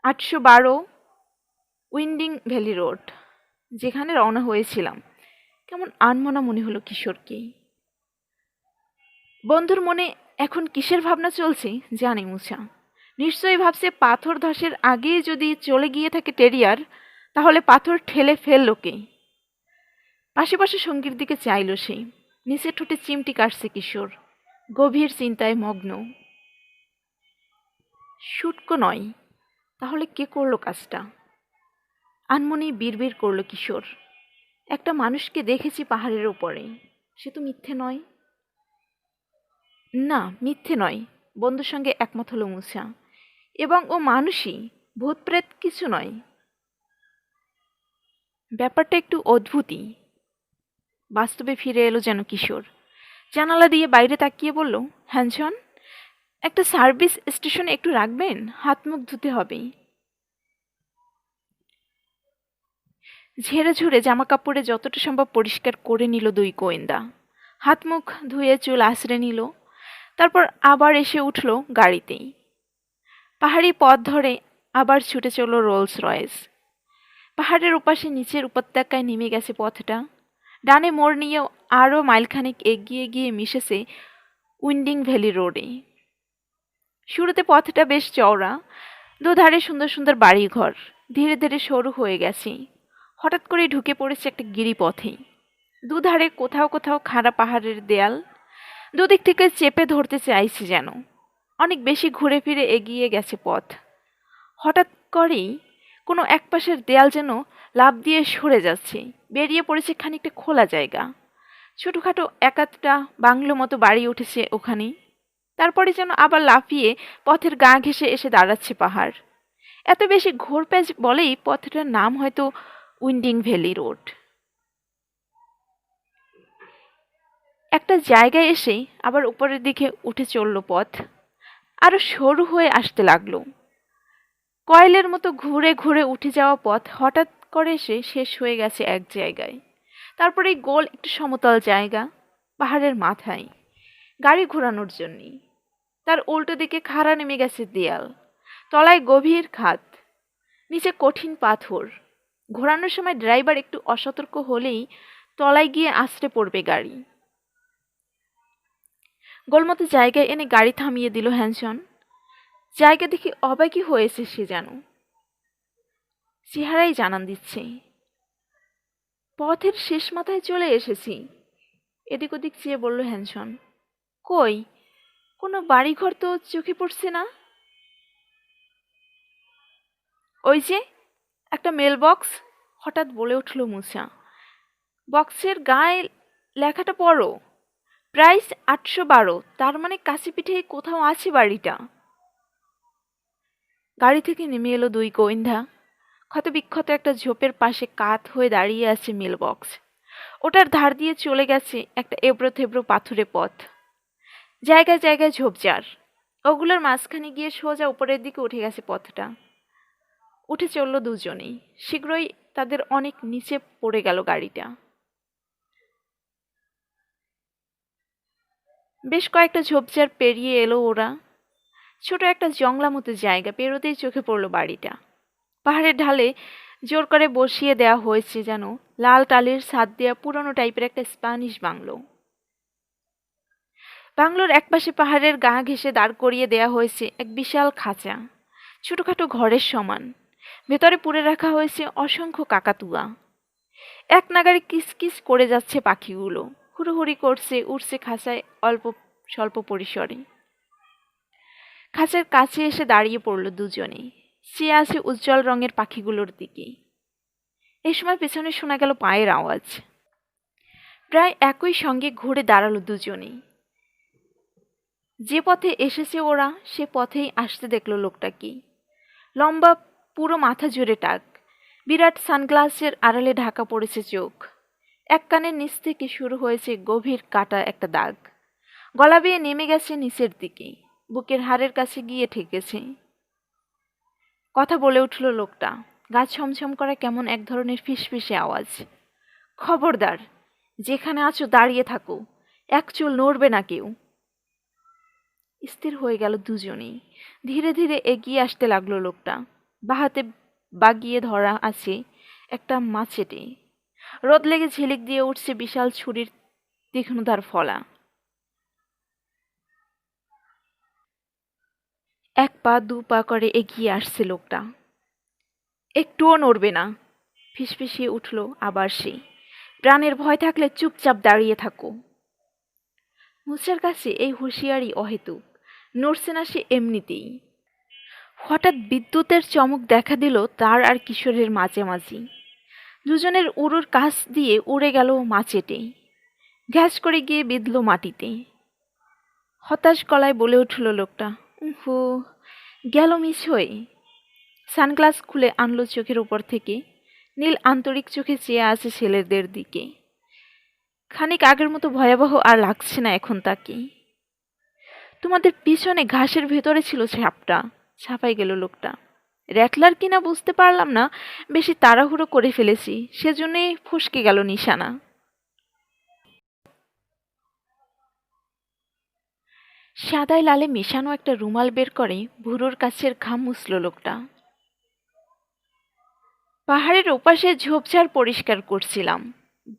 812 উইন্ডিং ভ্যালি রোড, যেখানে রওনা হয়েছিলাম। কেমন আনমনা মনে হলো কিশোরকে। বন্ধুর মনে এখন কিসের ভাবনা চলছে জানে মুছা। নিশ্চয়ই ভাবছে পাথর ধসের আগেই যদি চলে গিয়ে থাকে টেরিয়ার, তাহলে পাথর ঠেলে ফেললো কে। পাশে পাশে সঙ্গীর দিকে চাইল সে। নিচে ঠোঁটে চিমটি কাটছে কিশোর, গভীর চিন্তায় মগ্ন। শুটকো নয়, তাহলে কে করলো কাজটা? আনমনেই বিড়বিড় করলো কিশোর। একটা মানুষকে দেখেছি পাহাড়ের ওপরে, সে তো মিথ্যে নয়। না, মিথ্যে নয়, বন্ধুর সঙ্গে একমত হলো মুছা। এবং ও মানুষই, ভূতপ্রেত কিছু নয়। ব্যাপারটা একটু অদ্ভুতই। বাস্তবে ফিরে এলো যেন কিশোর। জানালা দিয়ে বাইরে তাকিয়ে বলল, হ্যানসন, একটা সার্ভিস স্টেশনে একটু রাখবেন, হাত মুখ ধুতে হবে। ঝেড়ে ঝুড়ে জামা কাপড়ে যতটা সম্ভব পরিষ্কার করে নিল দুই গোয়েন্দা। হাত মুখ ধুয়ে চুল আঁচড়ে নিল। তারপর আবার এসে উঠল গাড়িতেই। পাহাড়ি পথ ধরে আবার ছুটে চলল রোলস রয়েস। পাহাড়ের ওপাশে নিচের উপত্যকায় নেমে গেছে পথটা। ডানে মোড় নিয়েও আরও মাইলখানেক এগিয়ে গিয়ে মিশেছে উইন্ডিং ভ্যালি রোডে। শুরুতে পথটা বেশ চওড়া, দুধারে সুন্দর সুন্দর বাড়িঘর। ধীরে ধীরে সরু হয়ে গেছে। হঠাৎ করে ঢুকে পড়েছে একটা গিরিপথে। দুধারে কোথাও কোথাও খাড়া পাহাড়ের দেয়াল, দুদিক থেকে চেপে ধরতে চাইছে যেন। অনেক বেশি ঘুরে ফিরে এগিয়ে গেছে পথ। হঠাৎ করেই কোনো একপাশের দেয়াল যেন লাফ দিয়ে সরে যাচ্ছে, বেরিয়ে পড়েছে খানিকটা খোলা জায়গা। ছোটখাটো এক আধটা বাংলো মতো বাড়ি উঠেছে ওখানে। তারপরে যেন আবার লাফিয়ে পথের গা ঘেঁষে এসে দাঁড়াচ্ছে পাহাড়। এত বেশি ঘোরপ্যাচ বলেই পথটার নাম হয়তো উইন্ডিং ভ্যালি রোড। একটা জায়গায় এসে আবার উপরের দিকে উঠে চলল পথ, আরো সরু হয়ে আসতে লাগলো। কয়েলের মতো ঘুরে ঘুরে উঠে যাওয়া পথ হঠাৎ করে এসে শেষ হয়ে গেছে এক জায়গায়। তারপরে গোল একটু সমতল জায়গা, পাহাড়ের মাথায়, গাড়ি ঘোরানোর জন্যে। তার উল্টো দিকে খাড়া নেমে গেছে দেয়াল, তলায় গভীর খাদ, নিচে কঠিন পাথর। ঘোরানোর সময় ড্রাইভার একটু অসতর্ক হলেই তলায় গিয়ে আছড়ে পড়বে গাড়ি। গোলমতো জায়গায় এনে গাড়ি থামিয়ে দিল হ্যানসন। জায়গা দেখে অবাকই হয়েছে সে, যেন চেহারাই জানান দিচ্ছে। পথের শেষ মাথায় চলে এসেছি। এদিক ওদিক চেয়ে বলল হ্যানসন। কই, কোনো বাড়িঘর তো চোখে পড়ছে না। ওই যে একটা মেল বক্স, হঠাৎ বলে উঠল মুসা। বক্সের গায়ে লেখাটা পড়ো, প্রাইস 812। তার মানে কাছে পিঠে কোথাও আছে বাড়িটা। গাড়ি থেকে নেমে এলো দুই গোয়েন্দা। ক্ষতবিক্ষত একটা ঝোপের পাশে কাত হয়ে দাঁড়িয়ে আছে মেল বক্স। ওটার ধার দিয়ে চলে গেছে একটা এবড়ো থেবড়ো পাথুরে পথ, জায়গায় জায়গায় ঝোপঝাড়। ওগুলোর মাঝখানে গিয়ে সোজা উপরের দিকে উঠে গেছে পথটা। উঠে চলল দুজনেই। শীঘ্রই তাদের অনেক নিচে পড়ে গেল গাড়িটা। বেশ কয়েকটা ঝোপঝাড় পেরিয়ে এলো ওরা। ছোট একটা জংলা মতো জায়গা পেরোতেই চোখে পড়ল বাড়িটা। পাহাড়ের ঢালে জোর করে বসিয়ে দেওয়া হয়েছে যেন লাল টালির ছাদ দেওয়া পুরনো টাইপের একটা স্প্যানিশ বাংলো। বাংলোর একপাশে পাহাড়ের গা ঘেঁষে দাঁড় করিয়ে দেয়া হয়েছে এক বিশাল খাঁচা, ছোটখাটো ঘরের সমান। ভেতরে পুরে রাখা হয়েছে অসংখ্য কাকাতুয়া। এক নাগারে কিসকিস করে যাচ্ছে পাখিগুলো, হুড়োহুড়ি করছে, উড়ছে খাঁচায় অল্প স্বল্প পরিসরে। খাঁচার কাছে এসে দাঁড়িয়ে পড়ল দুজনে, চেয়ে আছে উজ্জ্বল রঙের পাখিগুলোর দিকে। এই সময় পেছনে শোনা গেল পায়ের আওয়াজ। প্রায় একই সঙ্গে ঘুরে দাঁড়ালো দুজনেই। যে পথে এসেছে ওরা সে পথেই আসতে দেখল লোকটাকে। লম্বা, পুরো মাথা জুড়ে টাক, বিরাট সানগ্লাসের আড়ালে ঢাকা পড়েছে চোখ। এক কানের নিচ থেকে শুরু হয়েছে গভীর কাটা একটা দাগ, গলা বেয়ে নেমে গেছে নিচের দিকে, বুকের হাড়ের কাছে গিয়ে ঠেকেছে। কথা বলে উঠল লোকটা, গা ছমছম করা কেমন এক ধরনের ফিসফিসে আওয়াজ। খবরদার, যেখানে আছো দাঁড়িয়ে থাকো, এক চুল নড়বে না কেউ। স্থির হয়ে গেল দুজনেই। ধীরে ধীরে এগিয়ে আসতে লাগলো লোকটা। বাহাতে বাগিয়ে ধরা আছে একটা মাছেটে। রোদ লেগে ঝিলিক দিয়ে উঠছে বিশাল ছুরির তীক্ষ্ণতার ফলা। এক পা দু পা করে এগিয়ে আসছে লোকটা। একটুও নড়বে না। ফিসফিসিয়ে উঠল আবার সে। প্রাণের ভয় থাকলে চুপচাপ দাঁড়িয়ে থাকো। মুসার কাছে এই হুঁশিয়ারি অহেতুক, নড়ছে না সে এমনিতেই। হঠাৎ বিদ্যুতের চমক দেখা দিল তার আর কিশোরের মাঝামাঝি। দুজনের উড়ুর কাছ দিয়ে উড়ে গেল মাছেটে, ঘ্যাস করে গিয়ে বিঁধল মাটিতে। হতাশ গলায় বলে উঠল লোকটা, উহু, গেল মিস হয়ে। সানগ্লাস খুলে আনলো চোখের উপর থেকে। নীল আন্তরিক চোখে চেয়ে আছে ছেলেদের দিকে। খানিক আগের মতো ভয়াবহ আর লাগছে না এখন তাকে। তোমাদের পিছনে ঘাসের ভেতরে ছিল সাপটা, ছাপাই গেল লোকটা। র্যাটলার কিনা বুঝতে পারলাম না, বেশি তাড়াহুড়ো করে ফেলেছি, সেজন্যই ফসকে গেল নিশানা। সাদায় লালে মেশানো একটা রুমাল বের করে ভুরুর কাছের ঘাম মুছল লোকটা। পাহাড়ের ওপাশে ঝোপঝাড় পরিষ্কার করছিলাম।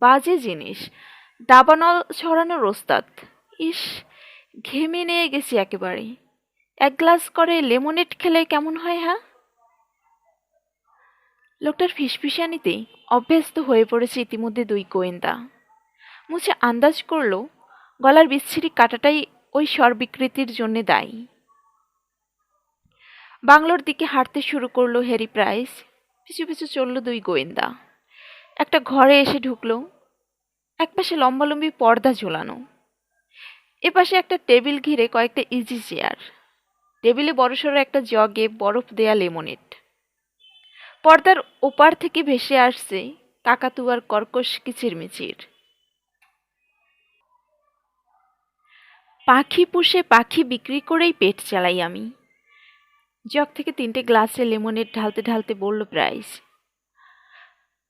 বাজে জিনিস, দাবানল ছড়ানোর ওস্তাদ। ইস, ঘেমে নিয়ে গেছি একেবারে। এক গ্লাস করে লেমনেড খেলে কেমন হয়? হ্যাঁ। লোকটার ফিসফিসানিতে অভ্যস্ত হয়ে পড়েছে ইতিমধ্যে দুই গোয়েন্দা। মুছে আন্দাজ করল গলার বিচ্ছিরি কাটাটাই ওই স্বর বিকৃতির জন্যে দায়ী। বাংলোর দিকে হাঁটতে শুরু করলো হ্যারি প্রাইস। পিছু পিছু চলল দুই গোয়েন্দা। একটা ঘরে এসে ঢুকলো। একপাশে লম্বালম্বি পর্দা ঝোলানো, এপাশে একটা টেবিল ঘিরে কয়েকটা ইজি চেয়ার। টেবিলে বড়সড় একটা জগে বরফ দেয়া লেমনেড। পর্দার ওপার থেকে ভেসে আসছে কাকাতুয়ার কর্কশ কিচিরমিচির। পাখি পুষে পাখি বিক্রি করেই পেট চালাই আমি। জগ থেকে 3টে গ্লাসে লেমনেড ঢালতে ঢালতে বলল প্রাইস।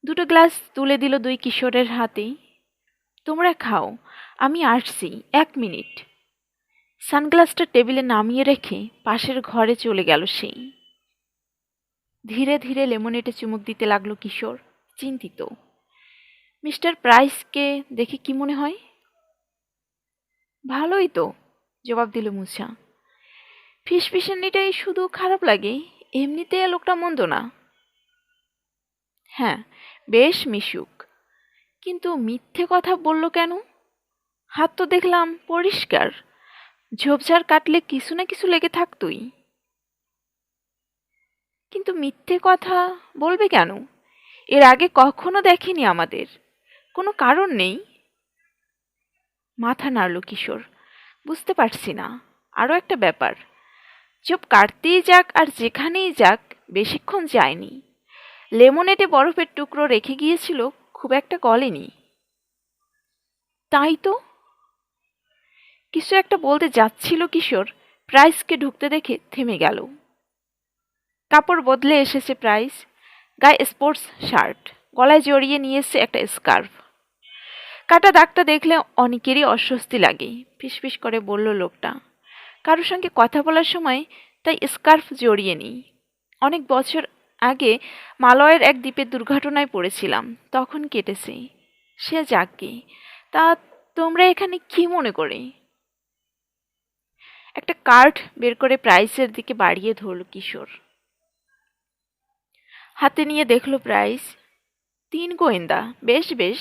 2টো গ্লাস তুলে দিল দুই কিশোরের হাতে। তোমরা খাও, আমি আসছি, 1 মিনিট। সানগ্লাসটা টেবিলে নামিয়ে রেখে পাশের ঘরে চলে গেল সেই। ধীরে ধীরে লেমনেডে চুমুক দিতে লাগলো কিশোর, চিন্তিত। মিস্টার প্রাইসকে দেখে কি মনে হয়? ভালোই তো, জবাব দিল মুছা। ফিসফিসানিটাই শুধু খারাপ লাগে, এমনিতে লোকটা মন্দ না। হ্যাঁ, বেশ মিশুক, কিন্তু মিথ্যে কথা বলল কেন? হাত তো দেখলাম পরিষ্কার, ঝোপঝাড় কাটলে কিছু না কিছু লেগে থাকতই। কিন্তু মিথ্যে কথা বলবে কেন? এর আগে কখনো দেখেনি আমাদের, কোনো কারণ নেই। মাথা নাড়ল কিশোর। বুঝতে পারছি না। আরও একটা ব্যাপার, চোপ কাটতেই যাক আর যেখানেই যাক বেশিক্ষণ যায়নি। লেমনেটে বরফের টুকরো রেখে গিয়েছিল, খুব একটা গলেনি। তাই তো। কিছু একটা বলতে যাচ্ছিল কিশোর, প্রাইসকে ঢুকতে দেখে থেমে গেল। কাপড় বদলে এসেছে প্রাইস। গায়ে স্পোর্টস শার্ট, গলায় জড়িয়ে নিয়ে এসছে একটা স্কার্ফ। কাটা দাগটা দেখলে অনেকেরই অস্বস্তি লাগে, ফিসফিস করে বলল লোকটা। কারোর সঙ্গে কথা বলার সময় তাই স্কার্ফ জড়িয়ে নিই। অনেক বছর আগে মালয়ের এক দ্বীপে দুর্ঘটনায় পড়েছিলাম, তখন কেটেছে। সে যাকে। তা তোমরা এখানে কি মনে করে? একটা কার্ড বের করে প্রাইসের দিকে বাড়িয়ে ধরল কিশোর। হাতে নিয়ে দেখল প্রাইস। 3 গোয়েন্দা, বেশ বেশ।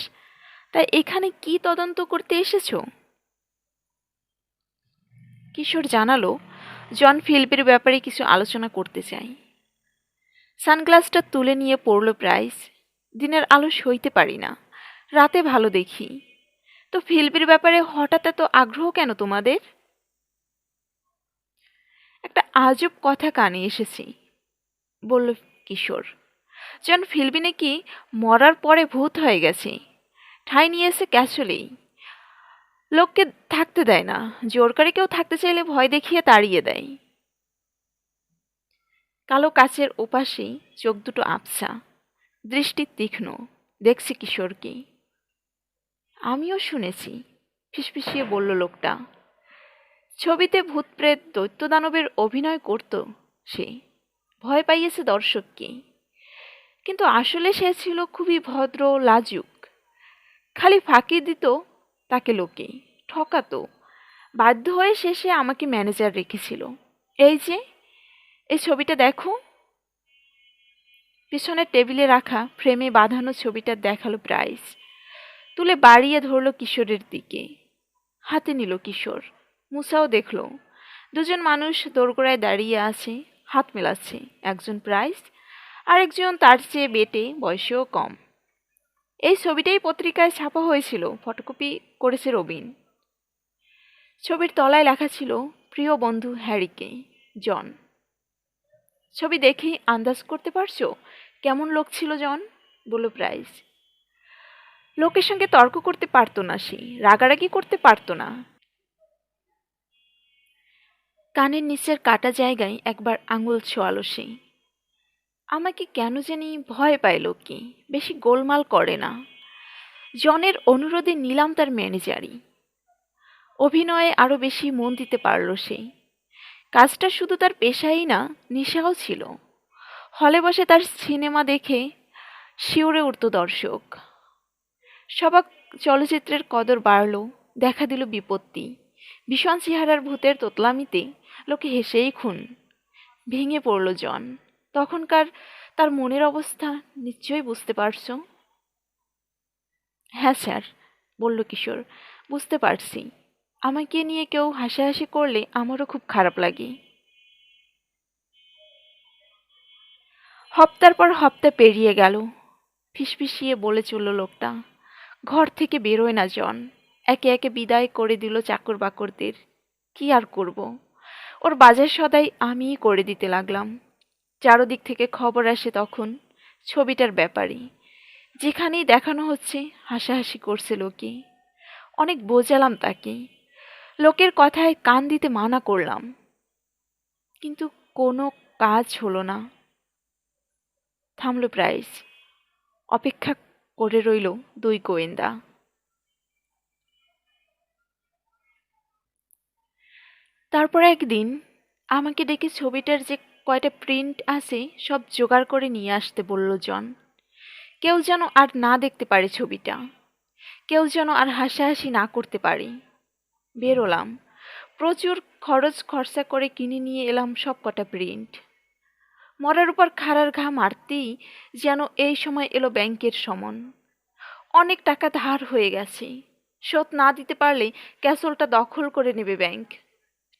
তাই এখানে কি তদন্ত করতে এসেছো? কিশোর জানালো, জন ফিল্পের ব্যাপারে কিছু আলোচনা করতে চাই। সানগ্লাসটা তুলে নিয়ে পড়ল প্রাইস। দিনের আলো সইতে পারি না, রাতে ভালো দেখি। তো ফিল্পের ব্যাপারে হঠাৎ এত আগ্রহ কেন তোমাদের? একটা আজব কথা কানে এসেছি, বলল কিশোর। জন ফিল্পি নাকি মরার পরে ভূত হয়ে গেছে, ঠাঁই নিয়েছে ক্যাসলেই। লোককে থাকতে দেয় না, জোর করে কেউ থাকতে চাইলে ভয় দেখিয়ে তাড়িয়ে দেয়। কালো কাচের ওপাশেই চোখ দুটো আবছা, দৃষ্টি তীক্ষ্ণ, দেখছি কিশোরকে। আমিও শুনেছি, ফিসফিসিয়ে বলল লোকটা। ছবিতে ভূতপ্রেত দৈত্য দানবের অভিনয় করত সে, ভয় পাইয়েছে দর্শককে। কিন্তু আসলে সে ছিল খুবই ভদ্র, লাজুক। খালি ফাঁকি দিত তাকে লোকে, ঠকাতো। বাধ্য হয়ে শেষে আমাকে ম্যানেজার রেখেছিল। এই যে, এই ছবিটা দেখো। পিছনের টেবিলে রাখা ফ্রেমে বাঁধানো ছবিটা দেখালো প্রাইস। তুলে বাড়িয়ে ধরল কিশোরের দিকে। হাতে নিল কিশোর। মুসাও দেখল। দুজন মানুষ দোরগোড়ায় দাঁড়িয়ে আছে, হাত মেলাচ্ছে। একজন প্রাইস, আরেকজন তার চেয়ে বেটে, বয়সেও কম। এই ছবিটাই পত্রিকায় ছাপা হয়েছিল, ফটোকপি করেছে রবিন। ছবির তলায় লেখা ছিল, প্রিয় বন্ধু হ্যারিকে, জন। ছবি দেখেই আন্দাজ করতে পারছো কেমন লোক ছিল জন? বলল প্রাইস। লোকের সঙ্গে তর্ক করতে পারতো না সে, রাগারাগি করতে পারতো না। কানের নিচের কাটা জায়গায় একবার আঙুল ছোঁয়ালো সে। আমাকে কেন জানি ভয় পায় লোকে, বেশি গোলমাল করে না। জনের অনুরোধে নিলাম তার ম্যানেজারি। অভিনয়ে আরো বেশি মন দিতে পারল সে। কাজটা শুধু তার পেশাই না, নেশাও ছিল। হলে বসে তার সিনেমা দেখে শিউরে উঠত দর্শক। সবাক চলচ্চিত্রের কদর বাড়ল, দেখা দিল বিপত্তি। ভীষণ চেহারার ভূতের তোতলামিতে লোকে হেসেই খুন। ভেঙে পড়ল জন। তখনকার তার মনের অবস্থা নিশ্চয়ই বুঝতে পারছো। হ্যাঁ স্যার, বলল কিশোর, বুঝতে পারছি। আমাকে নিয়ে কেউ হাসাহাসি করলে আমারও খুব খারাপ লাগে। হপ্তার পর হপ্তা পেরিয়ে গেল। ফিসফিসিয়ে বলে চলল লোকটা, ঘর থেকে বেরোয় না জন। একে একে বিদায় করে দিল চাকর বাকরদের। কি আর করব, ওর বাজার সদাই আমিই করে দিতে লাগলাম। চারদিক থেকে খবর আসে তখন ছবিটার ব্যাপারে। যেখানেই দেখানো হচ্ছে হাসাহাসি করছে লোকে। অনেক বোঝালাম তাকে, লোকের কথায় কান দিতে মানা করলাম, কিন্তু কোনো কাজ হলো না। থামল প্রাইস। অপেক্ষা করে রইল দুই গোয়েন্দা। তারপর একদিন আমাকে ডেকে ছবিটার যে কয়টা প্রিন্ট আছে সব জোগাড় করে নিয়ে আসতে বলল জন। কেউ যেন আর না দেখতে পারে ছবিটা, কেউ যেন আর হাসাহাসি না করতে পারে। বেরোলাম, প্রচুর খরচা করে কিনে নিয়ে এলাম সব কটা প্রিন্ট। মরার উপর খাড়ার ঘা মারতেই যেন এই সময় এলো ব্যাংকের সমন। অনেক টাকা ধার হয়ে গেছে, শোধ না দিতে পারলে ক্যাসলটা দখল করে নেবে ব্যাংক।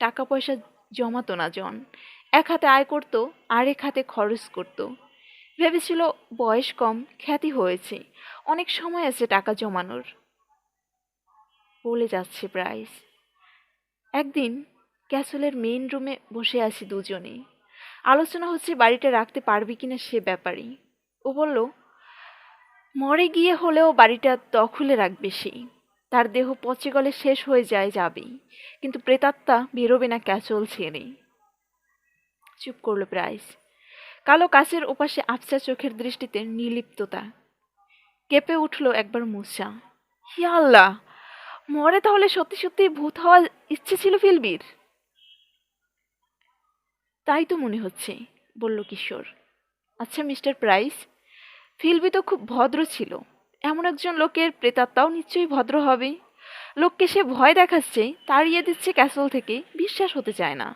টাকা পয়সা জমাতো না জন, এক হাতে আয় করতো আর এক হাতে খরচ করতো। ভেবেছিল বয়স কম, খ্যাতি হয়েছে, অনেক সময় আছে টাকা জমানোর। বলে যাচ্ছে প্রাইস। একদিন ক্যাসলের মেইন রুমে বসে আছি দুজনে, আলোচনা হচ্ছে বাড়িটা রাখতে পারবি কিনা সে ব্যাপারে। ও বলল মরে গিয়ে হলেও বাড়িটা দখলে রাখবে সে। তার দেহ পচে গলে শেষ হয়ে যাবেই, কিন্তু প্রেতাত্মা বেরোবে না ক্যাসল ছেড়ে। চুপ করলো প্রাইস। কালো কাচের ওপাশে আবছা চোখের দৃষ্টিতে নির্লিপ্ততা। কেঁপে উঠল একবার মূষা। হি আল্লাহ, মরে তাহলে সত্যি সত্যি ভূত হওয়ার ইচ্ছে ছিল ফিলবির? তাই তো মনে হচ্ছে, বলল কিশোর। আচ্ছা মিস্টার প্রাইস, ফিলবি তো খুব ভদ্র ছিল, এমন একজন লোকের প্রেতাত্মাও নিশ্চয়ই ভদ্র হবে। লোককে সে ভয় দেখাচ্ছে, তাড়িয়ে দিচ্ছে ক্যাসল থেকে, বিশ্বাস হতে চায় না।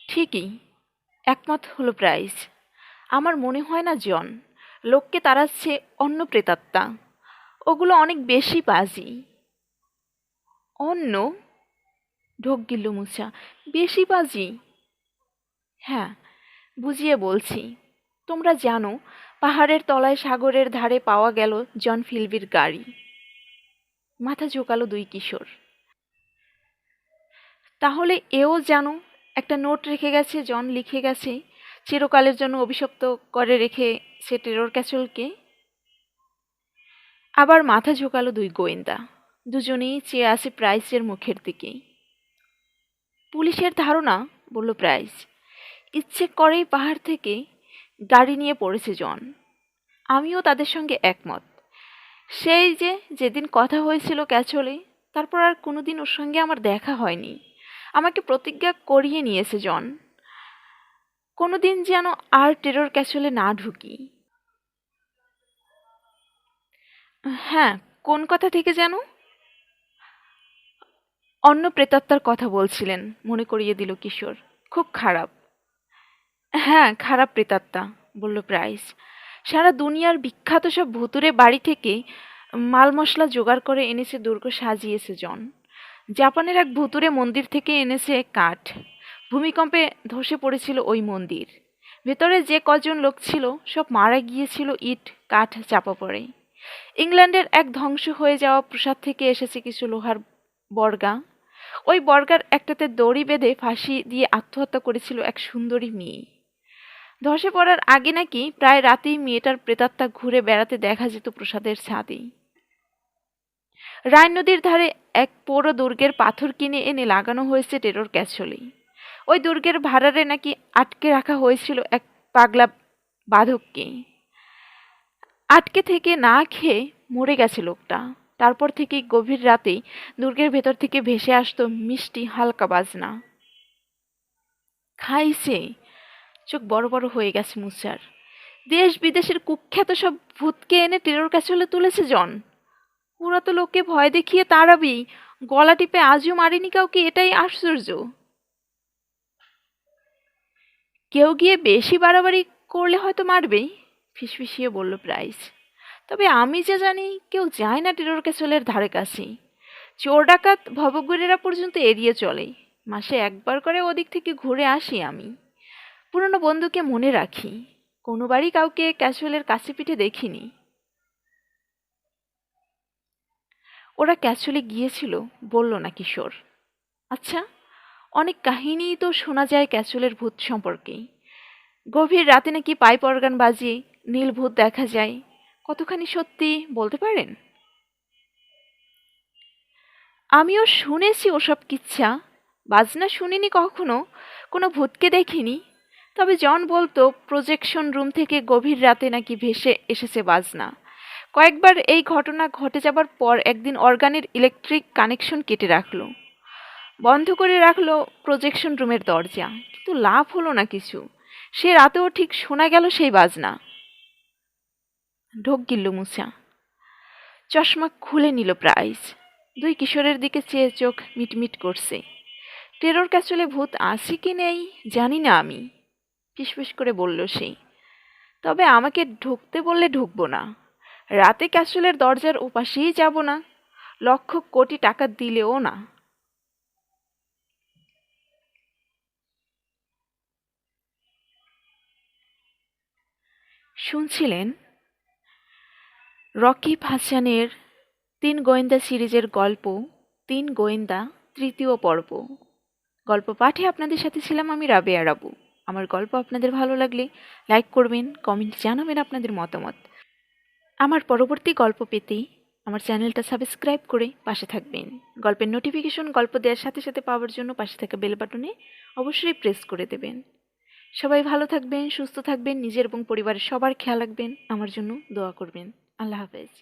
ঠিকই, একমত হলো প্রাইস। আমার মনে হয় না জন, লোককে তাড়াচ্ছে অন্য প্রেতাত্মা। ওগুলো অনেক বেশি বাজি। অন্য? ঢোক গিলল মুছা। বেশি বাজি? হ্যাঁ, বুঝিয়ে বলছি। তোমরা জানো পাহাড়ের তলায় সাগরের ধারে পাওয়া গেল জন ফিলবির গাড়ি। মাথা ঝোঁকালো দুই কিশোর। তাহলে এও জানো একটা নোট রেখে গেছে জন, লিখে গেছে চিরকালের জন্য অভিশপ্ত করে রেখে সে টেরর ক্যাসলকে। আবার মাথা ঝোঁকালো দুই গোয়েন্দা। দুজনেই চেয়ে আছে প্রাইসের মুখের দিকে। পুলিশের ধারণা, বলল প্রাইস, ইচ্ছে করেই পাহাড় থেকে গাড়ি নিয়ে পড়েছে জন। আমিও তাদের সঙ্গে একমত। সেই যেদিন কথা হয়েছিল ক্যাচলে, তারপর আর কোনোদিন ওর সঙ্গে আমার দেখা হয়নি। আমাকে প্রতিজ্ঞা করিয়ে নিয়েছে জন, কোনোদিন যেন আর টেরর ক্যাচলে না ঢুকি। হ্যাঁ, কোন কথা থেকে যেন? অন্য প্রেতাত্মার কথা বলছিলেন, মনে করিয়ে দিল কিশোর। খুব খারাপ। হ্যাঁ, খারাপ প্রেতাত্মা, বলল প্রাইস। সারা দুনিয়ার বিখ্যাত সব ভুতুরে বাড়ি থেকে মাল মশলা জোগাড় করে এনেছে, দুর্গ সাজিয়েছে জন। জাপানের এক ভুতুরে মন্দির থেকে এনেছে কাঠ। ভূমিকম্পে ধসে পড়েছিল ওই মন্দির। ভেতরে যে কজন লোক ছিল সব মারা গিয়েছিল ইট কাঠ চাপা পড়ে। ইংল্যান্ডের এক ধ্বংস হয়ে যাওয়া প্রাসাদ থেকে এসেছে কিছু লোহার বর্গা। ওই বর্গার একটাতে দড়ি বেঁধে ফাঁসি দিয়ে আত্মহত্যা করেছিল এক সুন্দরী মেয়ে। ধসে পড়ার আগে নাকি প্রায় রাতেই মেয়েটার প্রেতাত্মা ঘুরে বেড়াতে দেখা যেত প্রসাদের ছাদে। রাইন নদীর ধারে এক পোড়ো দুর্গের পাথর কিনে এনে লাগানো হয়েছে টেরর ক্যাসলে। ওই দুর্গের ভাড়ারে নাকি আটকে রাখা হয়েছিল এক পাগলা বাধককে। আটকে থেকে না খেয়ে মরে গেছে লোকটা। তারপর থেকেই গভীর রাতে দুর্গের ভেতর থেকে ভেসে আসতো মিষ্টি হালকা বাজনা। খাইছে। চোখ বড় বড় হয়ে গেছে মুসার। দেশ বিদেশের কুখ্যাত সব ভূতকে এনে টেরর ক্যাসলে তুলেছে জন। ওরা তো লোককে ভয় দেখিয়ে তাড়াবেই, গলা টিপে আজও মারেনি কাউকে, এটাই আশ্চর্য। কেউ গিয়ে বেশি বাড়াবাড়ি করলে হয়তো মারবেই, ফিসফিসিয়ে বলল প্রাইস। তবে আমি যে জানি কেউ যায় না টেরর ক্যাসলের ধারে কাছে। চোর ডাকাত ভবঘুরেরা পর্যন্ত এড়িয়ে চলে। মাসে একবার করে ওদিক থেকে ঘুরে আসি আমি। পুরনো বন্ধুকে মনে রাখি, কোনোবারই কাউকে ক্যাসুয়ালের কাছে পিঠে দেখিনি। ওরা ক্যাসুয়ালে গিয়েছিল বলল না কিশোর। আচ্ছা, অনেক কাহিনীই তো শোনা যায় ক্যাসুয়ালের ভূত সম্পর্কেই। গভীর রাতে নাকি পাইপ অর্গান বাজিয়ে নীল ভূত দেখা যায়। কতখানি সত্যি বলতে পারেন? আমিও শুনেছি ওসব কিচ্ছা, বাজনা শুনিনি কখনো, কোনো ভূতকে দেখিনি। তবে জন বলতো প্রজেকশন রুম থেকে গভীর রাতে নাকি ভেসে এসেছে বাজনা। কয়েকবার এই ঘটনা ঘটে যাবার পর একদিন অর্গানের ইলেকট্রিক কানেকশন কেটে রাখলো, বন্ধ করে রাখলো প্রজেকশন রুমের দরজা, কিন্তু লাভ হলো না কিছু। সে রাতেও ঠিক শোনা গেল সেই বাজনা। ঢোক গিলল মুছা। চশমা খুলে নিল প্রাইজ। দুই কিশোরের দিকে চেয়ে চোখ মিটমিট করছে। টেরর ক্যাসলে ভূত আছে কি নেই জানি না আমি, ফিসফিস করে বলল সে। তবে আমাকে ঢুকতে বললে ঢুকবো না। রাতে ক্যাসলের দরজার ওপাশেই যাব না, লক্ষ কোটি টাকা দিলেও না। শুনছিলেন রকিব হাসানের ৩ গোয়েন্দা সিরিজের গল্প ৩ গোয়েন্দা তৃতীয় পর্ব। গল্প পাঠে আপনাদের সাথে ছিলাম আমি রাবেয়া রাবু। আমার গল্প আপনাদের ভালো লাগলে লাইক করবেন, কমেন্ট জানাবেন আপনাদের মতামত। আমার পরবর্তী গল্প পেতে আমার চ্যানেলটা সাবস্ক্রাইব করে পাশে থাকবেন। গল্পের নোটিফিকেশন গল্প দেওয়ার সাথে সাথে পাওয়ার জন্য পাশে থাকা বেল বাটনে অবশ্যই প্রেস করে দেবেন। সবাই ভালো থাকবেন, সুস্থ থাকবেন, নিজের এবং পরিবারের সবার খেয়াল রাখবেন, আমার জন্য দোয়া করবেন। আল্লাহ হাফেজ।